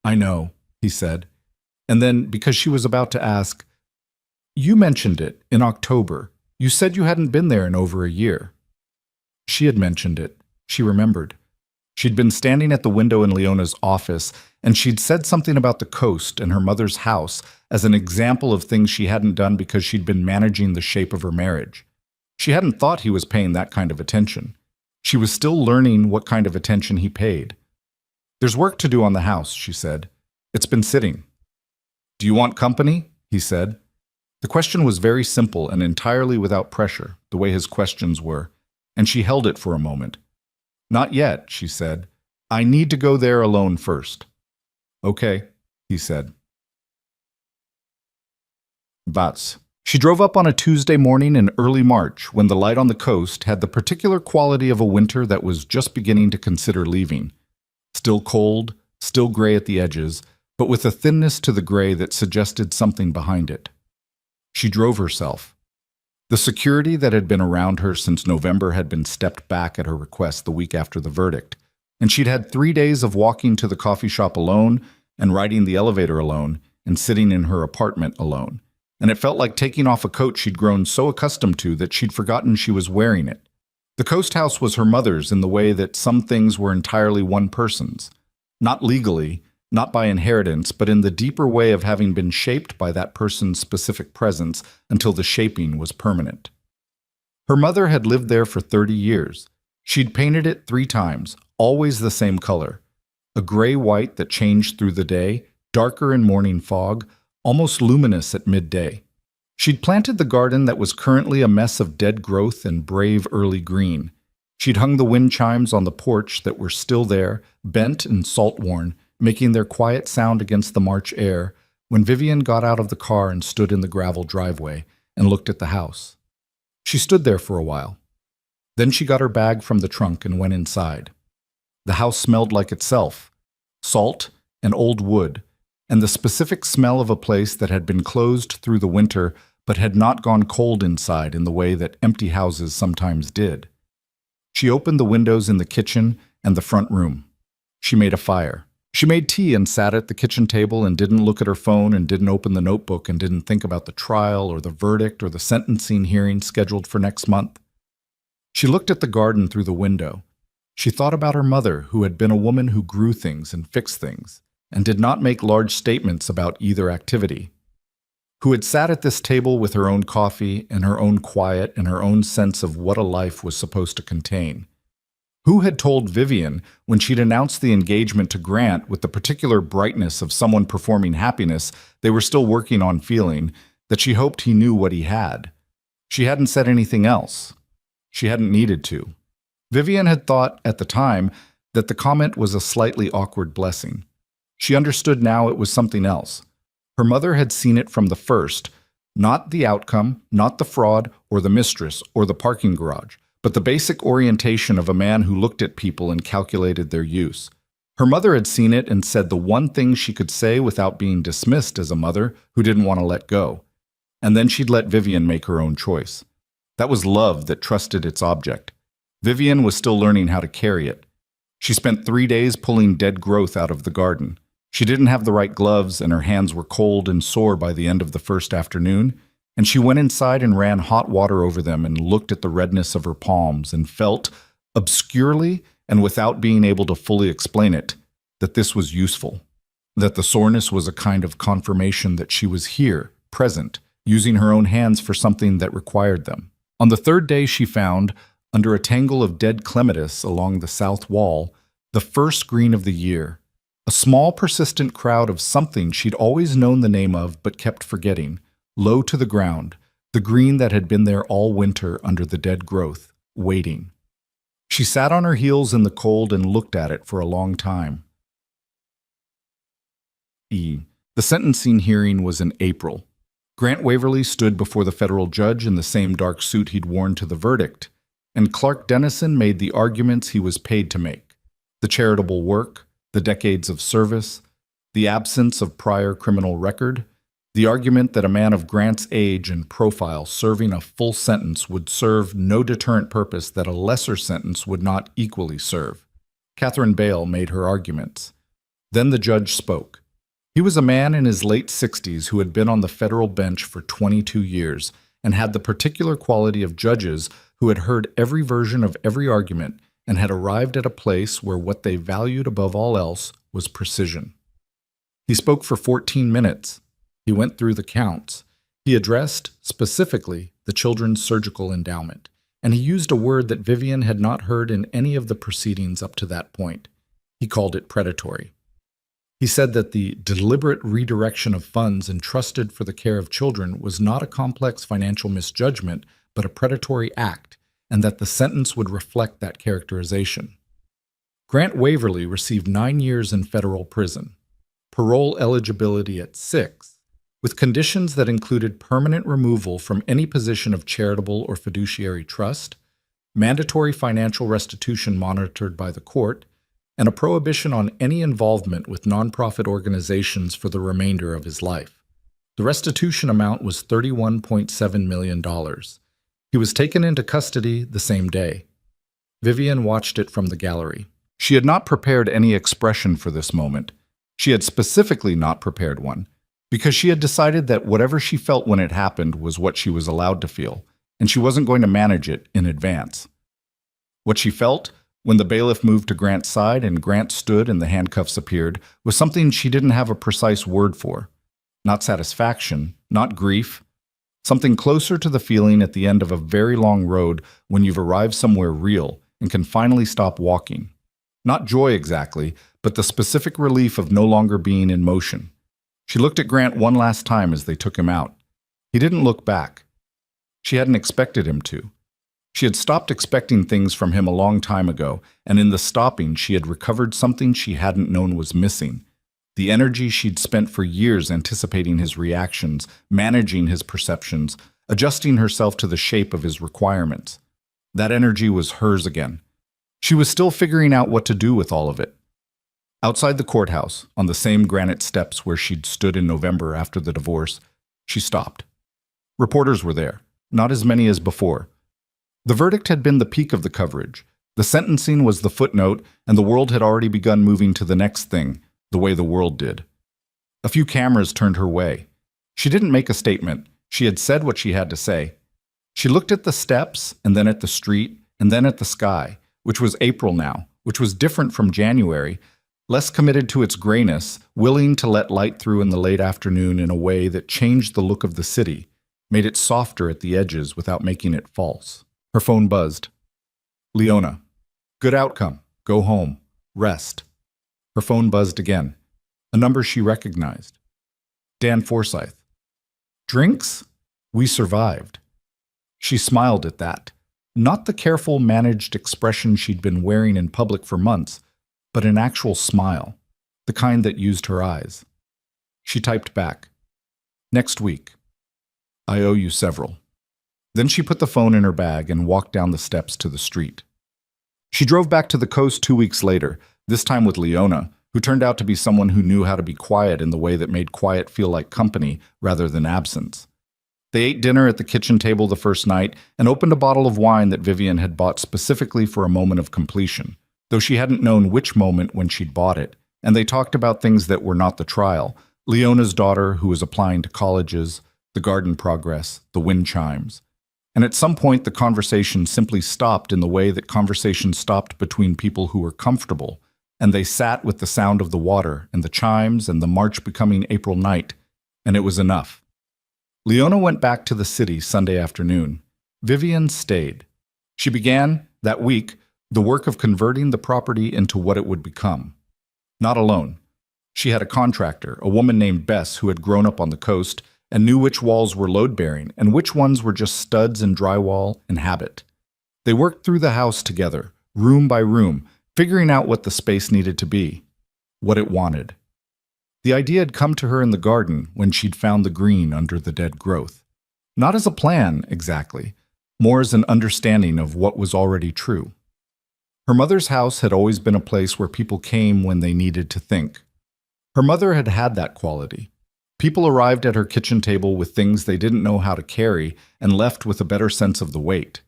I know, he said. And then, because she was about to ask, you mentioned it in October. You said you hadn't been there in over a year. She had mentioned it. She remembered. She'd been standing at the window in Leona's office, and she'd said something about the coast and her mother's house as an example of things she hadn't done because she'd been managing the shape of her marriage. She hadn't thought he was paying that kind of attention. She was still learning what kind of attention he paid. There's work to do on the house, she said. It's been sitting. Do you want company? He said. The question was very simple and entirely without pressure, the way his questions were, and she held it for a moment. Not yet, she said. I need to go there alone first. Okay, he said. Bats. She drove up on a Tuesday morning in early March when the light on the coast had the particular quality of a winter that was just beginning to consider leaving. Still cold, still gray at the edges, but with a thinness to the gray that suggested something behind it. She drove herself. The security that had been around her since November had been stepped back at her request the week after the verdict, and she'd had 3 days of walking to the coffee shop alone and riding the elevator alone and sitting in her apartment alone. And it felt like taking off a coat she'd grown so accustomed to that she'd forgotten she was wearing it. The coast house was her mother's in the way that some things were entirely one person's. Not legally, not by inheritance, but in the deeper way of having been shaped by that person's specific presence until the shaping was permanent. Her mother had lived there for 30 years. She'd painted it 3 times, always the same color. A gray-white that changed through the day, darker in morning fog, almost luminous at midday. She'd planted the garden that was currently a mess of dead growth and brave early green. She'd hung the wind chimes on the porch that were still there, bent and salt-worn, making their quiet sound against the March air, when Vivian got out of the car and stood in the gravel driveway and looked at the house. She stood there for a while. Then she got her bag from the trunk and went inside. The house smelled like itself, salt and old wood, and the specific smell of a place that had been closed through the winter but had not gone cold inside in the way that empty houses sometimes did. She opened the windows in the kitchen and the front room. She made a fire. She made tea and sat at the kitchen table and didn't look at her phone and didn't open the notebook and didn't think about the trial or the verdict or the sentencing hearing scheduled for next month. She looked at the garden through the window. She thought about her mother, who had been a woman who grew things and fixed things, and did not make large statements about either activity, who had sat at this table with her own coffee and her own quiet and her own sense of what a life was supposed to contain. Who had told Vivian, when she'd announced the engagement to Grant with the particular brightness of someone performing happiness they were still working on feeling, that she hoped he knew what he had? She hadn't said anything else. She hadn't needed to. Vivian had thought, at the time, that the comment was a slightly awkward blessing. She understood now it was something else. Her mother had seen it from the first, not the outcome, not the fraud, or the mistress, or the parking garage, but the basic orientation of a man who looked at people and calculated their use. Her mother had seen it and said the one thing she could say without being dismissed as a mother who didn't want to let go. And then she'd let Vivian make her own choice. That was love that trusted its object. Vivian was still learning how to carry it. She spent 3 days pulling dead growth out of the garden. She didn't have the right gloves, and her hands were cold and sore by the end of the first afternoon, and she went inside and ran hot water over them and looked at the redness of her palms and felt, obscurely and without being able to fully explain it, that this was useful, that the soreness was a kind of confirmation that she was here, present, using her own hands for something that required them. On the third day she found, under a tangle of dead clematis along the south wall, the first green of the year, a small persistent crowd of something she'd always known the name of but kept forgetting, low to the ground, the green that had been there all winter under the dead growth, waiting. She sat on her heels in the cold and looked at it for a long time. The sentencing hearing was in April. Grant Waverly stood before the federal judge in the same dark suit he'd worn to the verdict, and Clark Dennison made the arguments he was paid to make: the charitable work, the decades of service, the absence of prior criminal record, the argument that a man of Grant's age and profile serving a full sentence would serve no deterrent purpose that a lesser sentence would not equally serve. Catherine Bale made her arguments. Then the judge spoke. He was a man in his late 60s who had been on the federal bench for 22 years and had the particular quality of judges who had heard every version of every argument and had arrived at a place where what they valued above all else was precision. He spoke for 14 minutes. He went through the counts. He addressed, specifically, the children's surgical endowment, and he used a word that Vivian had not heard in any of the proceedings up to that point. He called it predatory. He said that the deliberate redirection of funds entrusted for the care of children was not a complex financial misjudgment, but a predatory act, and that the sentence would reflect that characterization. Grant Waverly received 9 years in federal prison, parole eligibility at 6, with conditions that included permanent removal from any position of charitable or fiduciary trust, mandatory financial restitution monitored by the court, and a prohibition on any involvement with nonprofit organizations for the remainder of his life. The restitution amount was $31.7 million. He was taken into custody the same day. Vivian watched it from the gallery. She had not prepared any expression for this moment. She had specifically not prepared one, because she had decided that whatever she felt when it happened was what she was allowed to feel, and she wasn't going to manage it in advance. What she felt, when the bailiff moved to Grant's side and Grant stood and the handcuffs appeared, was something she didn't have a precise word for. Not satisfaction, not grief. Something closer to the feeling at the end of a very long road when you've arrived somewhere real and can finally stop walking. Not joy exactly, but the specific relief of no longer being in motion. She looked at Grant one last time as they took him out. He didn't look back. She hadn't expected him to. She had stopped expecting things from him a long time ago, and in the stopping she had recovered something she hadn't known was missing. The energy she'd spent for years anticipating his reactions, managing his perceptions, adjusting herself to the shape of his requirements. That energy was hers again. She was still figuring out what to do with all of it. Outside the courthouse, on the same granite steps where she'd stood in November after the divorce, she stopped. Reporters were there, not as many as before. The verdict had been the peak of the coverage. The sentencing was the footnote, and the world had already begun moving to the next thing, the way the world did. A few cameras turned her way. She didn't make a statement. She had said what she had to say. She looked at the steps, and then at the street, and then at the sky, which was April now, which was different from January, less committed to its grayness, willing to let light through in the late afternoon in a way that changed the look of the city, made it softer at the edges without making it false. Her phone buzzed. Leona. Good outcome. Go home. Rest. Her phone buzzed again. A number she recognized. Dan Forsyth. Drinks? We survived. She smiled at that. Not the careful, managed expression she'd been wearing in public for months, but an actual smile, the kind that used her eyes. She typed back. Next week. I owe you several. Then she put the phone in her bag and walked down the steps to the street. She drove back to the coast 2 weeks later, this time with Leona, who turned out to be someone who knew how to be quiet in the way that made quiet feel like company rather than absence. They ate dinner at the kitchen table the first night and opened a bottle of wine that Vivian had bought specifically for a moment of completion, though she hadn't known which moment when she'd bought it. And they talked about things that were not the trial: Leona's daughter, who was applying to colleges, the garden progress, the wind chimes. And at some point, the conversation simply stopped in the way that conversation stopped between people who were comfortable, and they sat with the sound of the water and the chimes and the March becoming April night, and it was enough. Leona went back to the city Sunday afternoon. Vivian stayed. She began, that week, the work of converting the property into what it would become. Not alone. She had a contractor, a woman named Bess, who had grown up on the coast and knew which walls were load-bearing and which ones were just studs and drywall and habit. They worked through the house together, room by room, figuring out what the space needed to be, what it wanted. The idea had come to her in the garden when she'd found the green under the dead growth. Not as a plan, exactly, more as an understanding of what was already true. Her mother's house had always been a place where people came when they needed to think. Her mother had had that quality. People arrived at her kitchen table with things they didn't know how to carry and left with a better sense of the weight.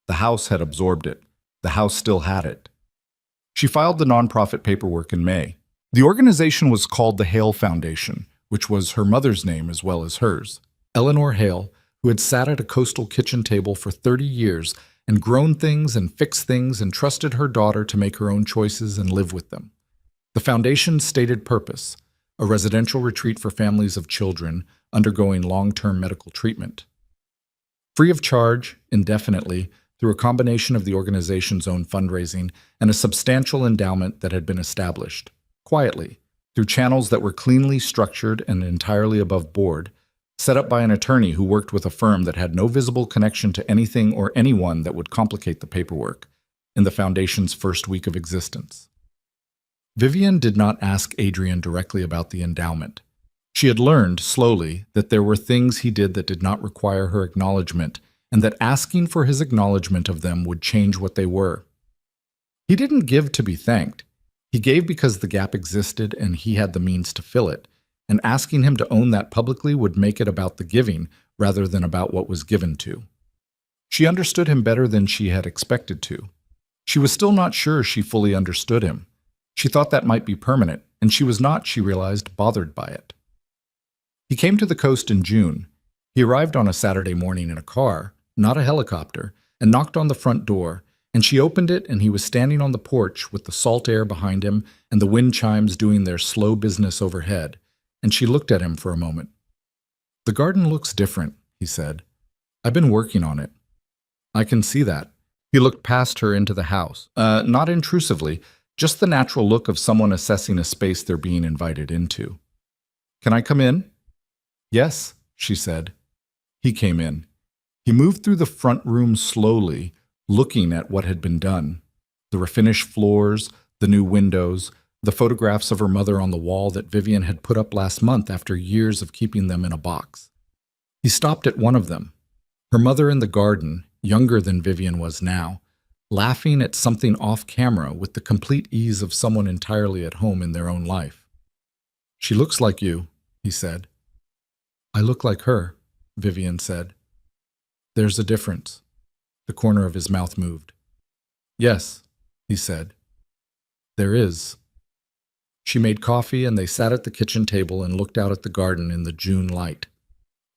The house had absorbed it. The house still had it. She filed the nonprofit paperwork in May. The organization was called the Hale Foundation, which was her mother's name as well as hers. Eleanor Hale, who had sat at a coastal kitchen table for 30 years and grown things and fixed things and trusted her daughter to make her own choices and live with them. The foundation's stated purpose: a residential retreat for families of children undergoing long-term medical treatment. Free of charge, indefinitely, through a combination of the organization's own fundraising and a substantial endowment that had been established. Quietly, through channels that were cleanly structured and entirely above board, set up by an attorney who worked with a firm that had no visible connection to anything or anyone that would complicate the paperwork, in the foundation's first week of existence. Vivian did not ask Adrian directly about the endowment. She had learned, slowly, that there were things he did that did not require her acknowledgement, and that asking for his acknowledgement of them would change what they were. He didn't give to be thanked. He gave because the gap existed and he had the means to fill it, and asking him to own that publicly would make it about the giving rather than about what was given to. She understood him better than she had expected to. She was still not sure she fully understood him. She thought that might be permanent, and she was not, she realized, bothered by it. He came to the coast in June. He arrived on a Saturday morning in a car, not a helicopter, and knocked on the front door, and she opened it, and he was standing on the porch with the salt air behind him and the wind chimes doing their slow business overhead, and she looked at him for a moment. "The garden looks different," he said. "I've been working on it." "I can see that." He looked past her into the house, not intrusively, just the natural look of someone assessing a space they're being invited into. "Can I come in?" "Yes," she said. He came in. He moved through the front room slowly, looking at what had been done. The refinished floors, the new windows, the photographs of her mother on the wall that Vivian had put up last month after years of keeping them in a box. He stopped at one of them. Her mother in the garden, younger than Vivian was now, laughing at something off camera with the complete ease of someone entirely at home in their own life. "She looks like you," he said. "I look like her," Vivian said. "There's a difference." The corner of his mouth moved. "Yes," he said. "There is." She made coffee and they sat at the kitchen table and looked out at the garden in the June light.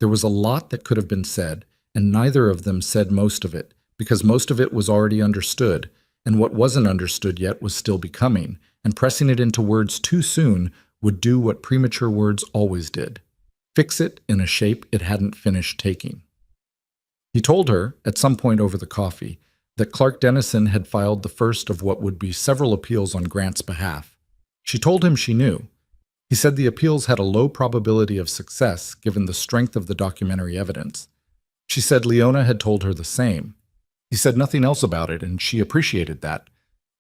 There was a lot that could have been said, and neither of them said most of it, because most of it was already understood, and what wasn't understood yet was still becoming, and pressing it into words too soon would do what premature words always did: fix it in a shape it hadn't finished taking. He told her, at some point over the coffee, that Clark Dennison had filed the first of what would be several appeals on Grant's behalf. She told him she knew. He said the appeals had a low probability of success given the strength of the documentary evidence. She said Leona had told her the same. He said nothing else about it, and she appreciated that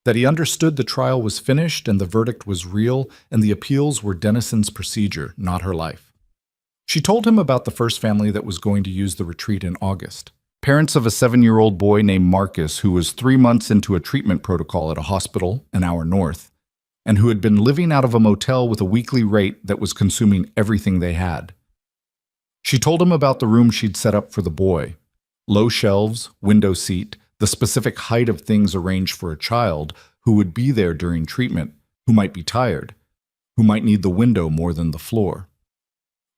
he understood the trial was finished and the verdict was real, and the appeals were Dennison's procedure, not her life. She told him about the first family that was going to use the retreat in August. Parents of a 7-year-old boy named Marcus, who was 3 months into a treatment protocol at a hospital an hour north, and who had been living out of a motel with a weekly rate that was consuming everything they had. She told him about the room she'd set up for the boy. Low shelves, window seat, the specific height of things arranged for a child who would be there during treatment, who might be tired, who might need the window more than the floor.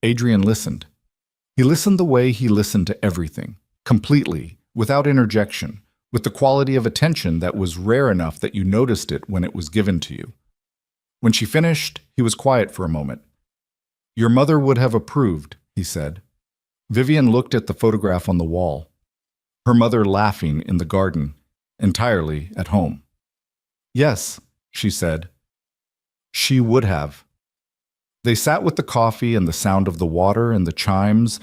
Adrian listened. He listened the way he listened to everything, completely, without interjection, with the quality of attention that was rare enough that you noticed it when it was given to you. When she finished, he was quiet for a moment. "Your mother would have approved," he said. Vivian looked at the photograph on the wall. Her mother laughing in the garden, entirely at home. "Yes," she said. "She would have." They sat with the coffee and the sound of the water and the chimes,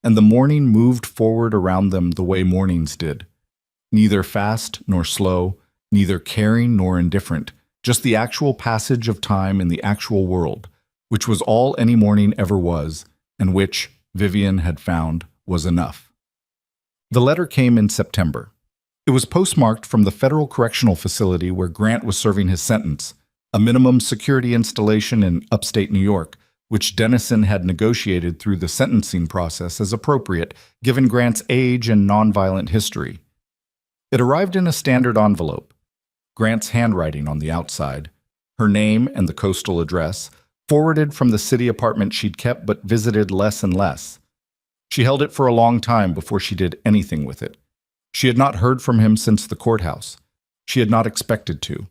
and the morning moved forward around them the way mornings did. Neither fast nor slow, neither caring nor indifferent, just the actual passage of time in the actual world, which was all any morning ever was, and which, Vivian had found, was enough. The letter came in September. It was postmarked from the federal correctional facility where Grant was serving his sentence, a minimum security installation in upstate New York, which Dennison had negotiated through the sentencing process as appropriate, given Grant's age and nonviolent history. It arrived in a standard envelope, Grant's handwriting on the outside, her name and the coastal address, forwarded from the city apartment she'd kept but visited less and less. She held it for a long time before she did anything with it. She had not heard from him since the courthouse. She had not expected to.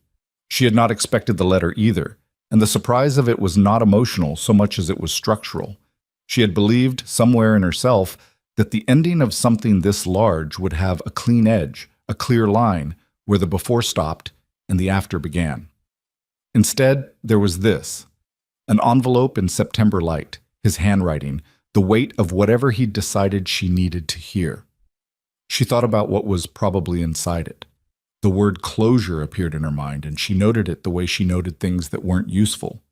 She had not expected the letter either, and the surprise of it was not emotional so much as it was structural. She had believed, somewhere in herself, that the ending of something this large would have a clean edge, a clear line, where the before stopped and the after began. Instead, there was this, an envelope in September light, his handwriting, the weight of whatever he'd decided she needed to hear. She thought about what was probably inside it. The word closure appeared in her mind, and she noted it the way she noted things that weren't useful.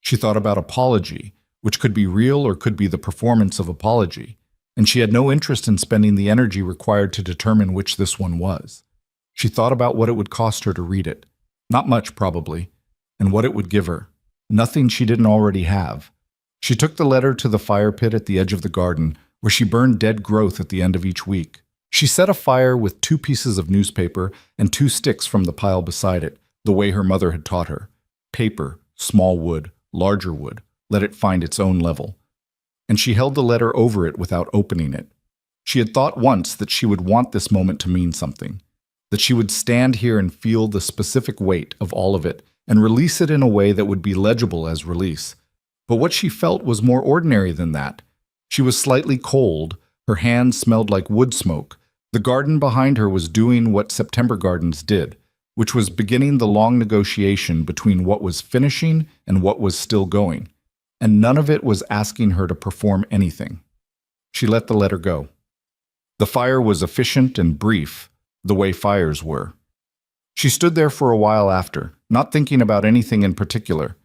She thought about apology, which could be real or could be the performance of apology, and she had no interest in spending the energy required to determine which this one was. She thought about what it would cost her to read it. Not much, probably, and what it would give her. Nothing she didn't already have. She took the letter to the fire pit at the edge of the garden, where she burned dead growth at the end of each week. She set a fire with 2 pieces of newspaper and 2 sticks from the pile beside it, the way her mother had taught her. Paper, small wood, larger wood, let it find its own level. And she held the letter over it without opening it. She had thought once that she would want this moment to mean something, that she would stand here and feel the specific weight of all of it and release it in a way that would be legible as release. But what she felt was more ordinary than that. She was slightly cold, her hands smelled like wood smoke. The garden behind her was doing what September gardens did, which was beginning the long negotiation between what was finishing and what was still going, and none of it was asking her to perform anything. She let the letter go. The fire was efficient and brief, the way fires were. She stood there for a while after, not thinking about anything in particular,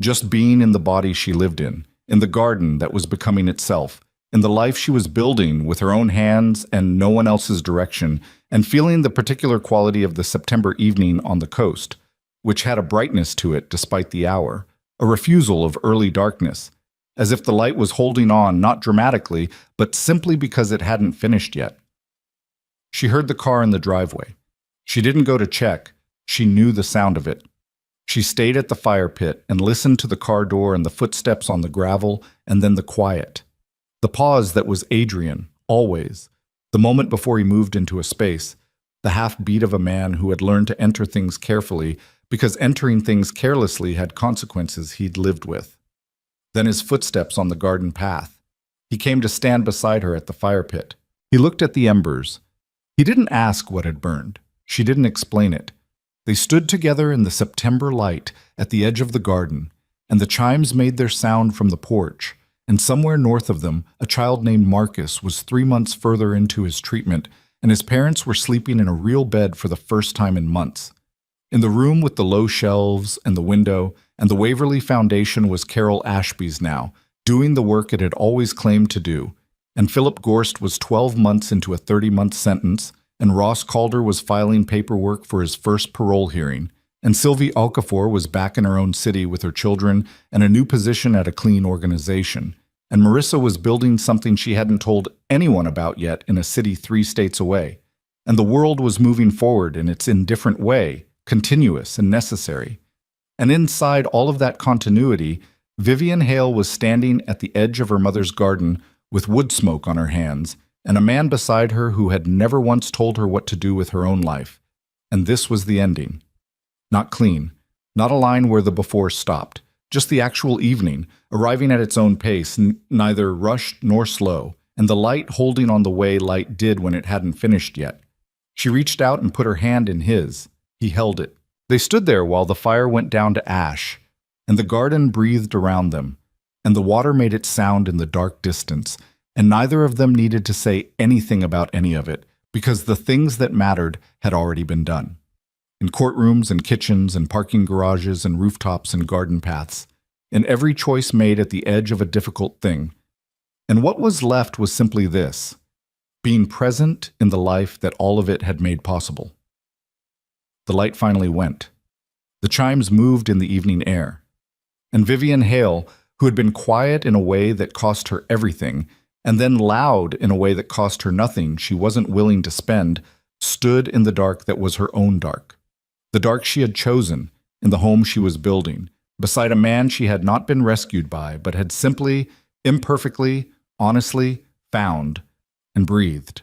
just being in the body she lived in the garden that was becoming itself, in the life she was building with her own hands and no one else's direction, and feeling the particular quality of the September evening on the coast, which had a brightness to it despite the hour, a refusal of early darkness, as if the light was holding on not dramatically, but simply because it hadn't finished yet. She heard the car in the driveway. She didn't go to check. She knew the sound of it. She stayed at the fire pit and listened to the car door and the footsteps on the gravel, and then the quiet. The pause that was Adrian, always, the moment before he moved into a space, the half-beat of a man who had learned to enter things carefully because entering things carelessly had consequences he'd lived with. Then his footsteps on the garden path. He came to stand beside her at the fire pit. He looked at the embers. He didn't ask what had burned. She didn't explain it. They stood together in the September light at the edge of the garden, and the chimes made their sound from the porch. And somewhere north of them, a child named Marcus was 3 months further into his treatment, and his parents were sleeping in a real bed for the first time in months. In the room with the low shelves and the window, and the Waverly Foundation was Carol Ashby's now, doing the work it had always claimed to do, and Philip Gorst was 12 months into a 30-month sentence, and Ross Calder was filing paperwork for his first parole hearing, and Sylvie Okafor was back in her own city with her children and a new position at a clean organization, and Marissa was building something she hadn't told anyone about yet in a city 3 states away. And the world was moving forward in its indifferent way, continuous and necessary. And inside all of that continuity, Vivian Hale was standing at the edge of her mother's garden with wood smoke on her hands, and a man beside her who had never once told her what to do with her own life. And this was the ending. Not clean, not a line where the before stopped, just the actual evening, arriving at its own pace, neither rushed nor slow, and the light holding on the way light did when it hadn't finished yet. She reached out and put her hand in his. He held it. They stood there while the fire went down to ash, and the garden breathed around them, and the water made its sound in the dark distance, and neither of them needed to say anything about any of it, because the things that mattered had already been done. In courtrooms and kitchens and parking garages and rooftops and garden paths, in every choice made at the edge of a difficult thing. And what was left was simply this: being present in the life that all of it had made possible. The light finally went. The chimes moved in the evening air. And Vivian Hale, who had been quiet in a way that cost her everything, and then loud in a way that cost her nothing she wasn't willing to spend, stood in the dark that was her own dark. The dark she had chosen, in the home she was building, beside a man she had not been rescued by, but had simply, imperfectly, honestly found and breathed.